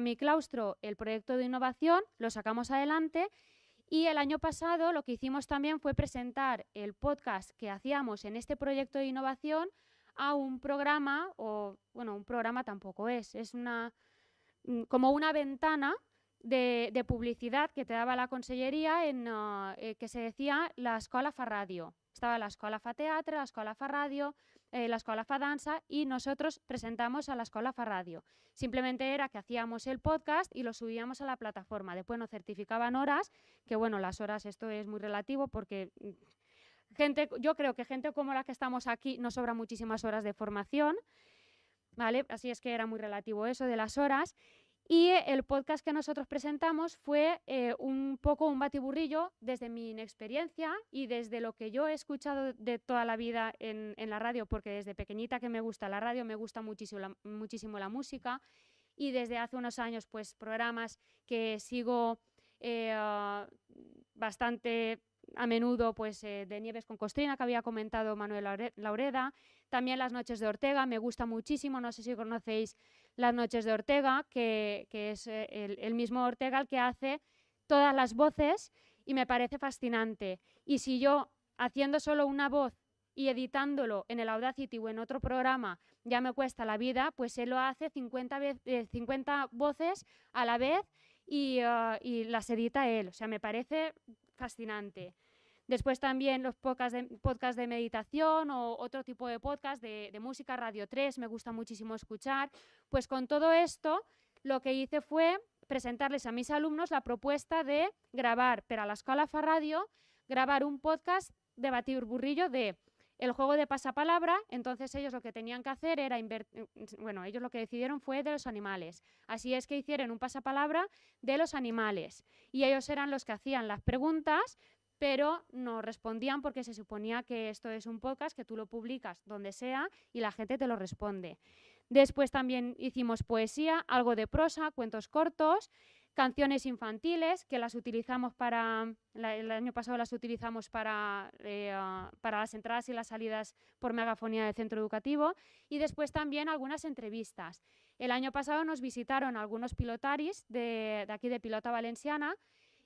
mi claustro el proyecto de innovación, lo sacamos adelante y el año pasado lo que hicimos también fue presentar el podcast que hacíamos en este proyecto de innovación a un programa, o bueno, un programa tampoco es como una ventana de publicidad que te daba la conselleria que se decía la Escola fa Radio. Estaba la Escola fa Teatre, la Escola fa Radio, la Escola fa Dansa y nosotros presentamos a la Escola fa Radio. Simplemente era que hacíamos el podcast y lo subíamos a la plataforma. Después nos certificaban horas, que bueno, las horas esto es muy relativo porque yo creo que gente como la que estamos aquí nos sobran muchísimas horas de formación, ¿vale? Así es que era muy relativo eso de las horas. Y el podcast que nosotros presentamos fue un poco un batiburrillo desde mi inexperiencia y desde lo que yo he escuchado de toda la vida en la radio, porque desde pequeñita que me gusta la radio, me gusta muchísimo la música y desde hace unos años pues programas que sigo bastante a menudo, pues de Nieves con Costrina, que había comentado Manuel Laureda, también Las Noches de Ortega, me gusta muchísimo, no sé si conocéis Las Noches de Ortega, que es el mismo Ortega el que hace todas las voces y me parece fascinante. Y si yo, haciendo solo una voz y editándolo en el Audacity o en otro programa, ya me cuesta la vida, pues él lo hace 50 voces a la vez y las edita él. O sea, me parece fascinante. Después también los podcasts de meditación o otro tipo de podcast de música, Radio 3, me gusta muchísimo escuchar. Pues con todo esto lo que hice fue presentarles a mis alumnos la propuesta de grabar, pero a la Escola fa Radio, grabar un podcast de batiburrillo de el juego de pasapalabra. Entonces ellos lo que tenían que hacer era ellos lo que decidieron fue de los animales. Así es que hicieron un pasapalabra de los animales y ellos eran los que hacían las preguntas, pero no respondían porque se suponía que esto es un podcast que tú lo publicas donde sea y la gente te lo responde. Después también hicimos poesía, algo de prosa, cuentos cortos, canciones infantiles que las utilizamos el año pasado las utilizamos para las entradas y las salidas por megafonía del centro educativo y después también algunas entrevistas. El año pasado nos visitaron algunos pilotaris de aquí de Pilota Valenciana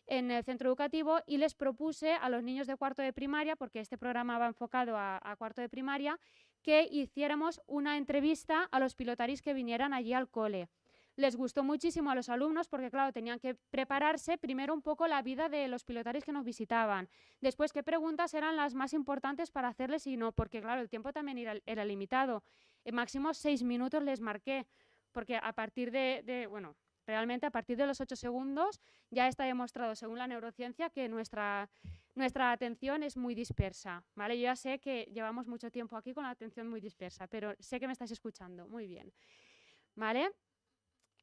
en el centro educativo y les propuse a los niños de cuarto de primaria, porque este programa va enfocado a cuarto de primaria, que hiciéramos una entrevista a los pilotaris que vinieran allí al cole. Les gustó muchísimo a los alumnos porque, claro, tenían que prepararse primero un poco la vida de los pilotaris que nos visitaban. Después, qué preguntas eran las más importantes para hacerles y no, porque, claro, el tiempo también era limitado. Máximo 6 minutos les marqué, porque a partir realmente a partir de los 8 segundos ya está demostrado, según la neurociencia, que nuestra atención es muy dispersa, ¿vale? Yo ya sé que llevamos mucho tiempo aquí con la atención muy dispersa, pero sé que me estáis escuchando muy bien, ¿vale?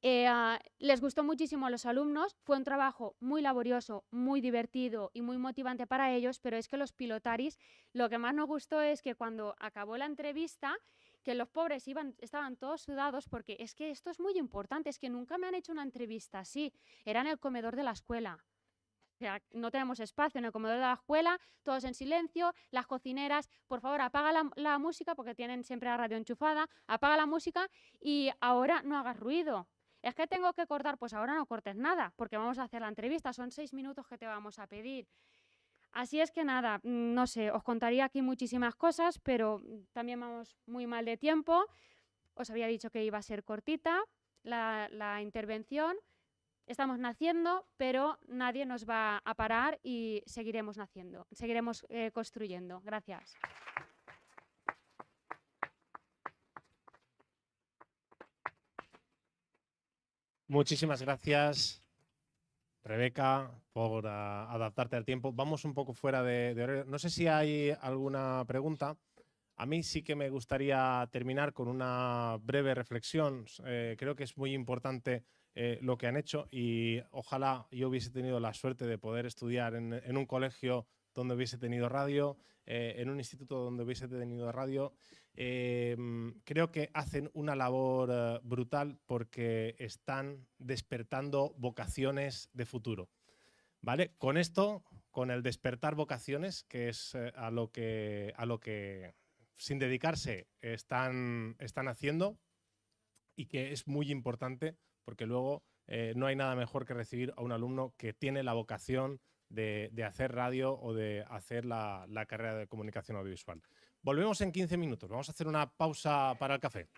Les gustó muchísimo a los alumnos, fue un trabajo muy laborioso, muy divertido y muy motivante para ellos, pero es que los pilotaris, lo que más nos gustó es que cuando acabó la entrevista, que los pobres estaban todos sudados porque es que esto es muy importante, es que nunca me han hecho una entrevista así, era en el comedor de la escuela. O sea, no tenemos espacio en el comedor de la escuela, todos en silencio, las cocineras, por favor, apaga la música porque tienen siempre la radio enchufada, apaga la música y ahora no hagas ruido. Es que tengo que cortar, pues ahora no cortes nada porque vamos a hacer la entrevista, son 6 minutos que te vamos a pedir. Así es que nada, no sé, os contaría aquí muchísimas cosas, pero también vamos muy mal de tiempo. Os había dicho que iba a ser cortita la intervención. Estamos naciendo, pero nadie nos va a parar y seguiremos naciendo, seguiremos construyendo. Gracias. Muchísimas gracias, Rebeca, por adaptarte al tiempo. Vamos un poco fuera de horario. No sé si hay alguna pregunta. A mí sí que me gustaría terminar con una breve reflexión. Creo que es muy importante lo que han hecho y ojalá yo hubiese tenido la suerte de poder estudiar en un colegio donde hubiese tenido radio, en un instituto donde hubiese tenido radio. Creo que hacen una labor brutal porque están despertando vocaciones de futuro. ¿Vale? Con esto, con el despertar vocaciones, que es a lo que sin dedicarse están haciendo y que es muy importante porque luego no hay nada mejor que recibir a un alumno que tiene la vocación de hacer radio o de hacer la carrera de comunicación audiovisual. Volvemos en 15 minutos. Vamos a hacer una pausa para el café.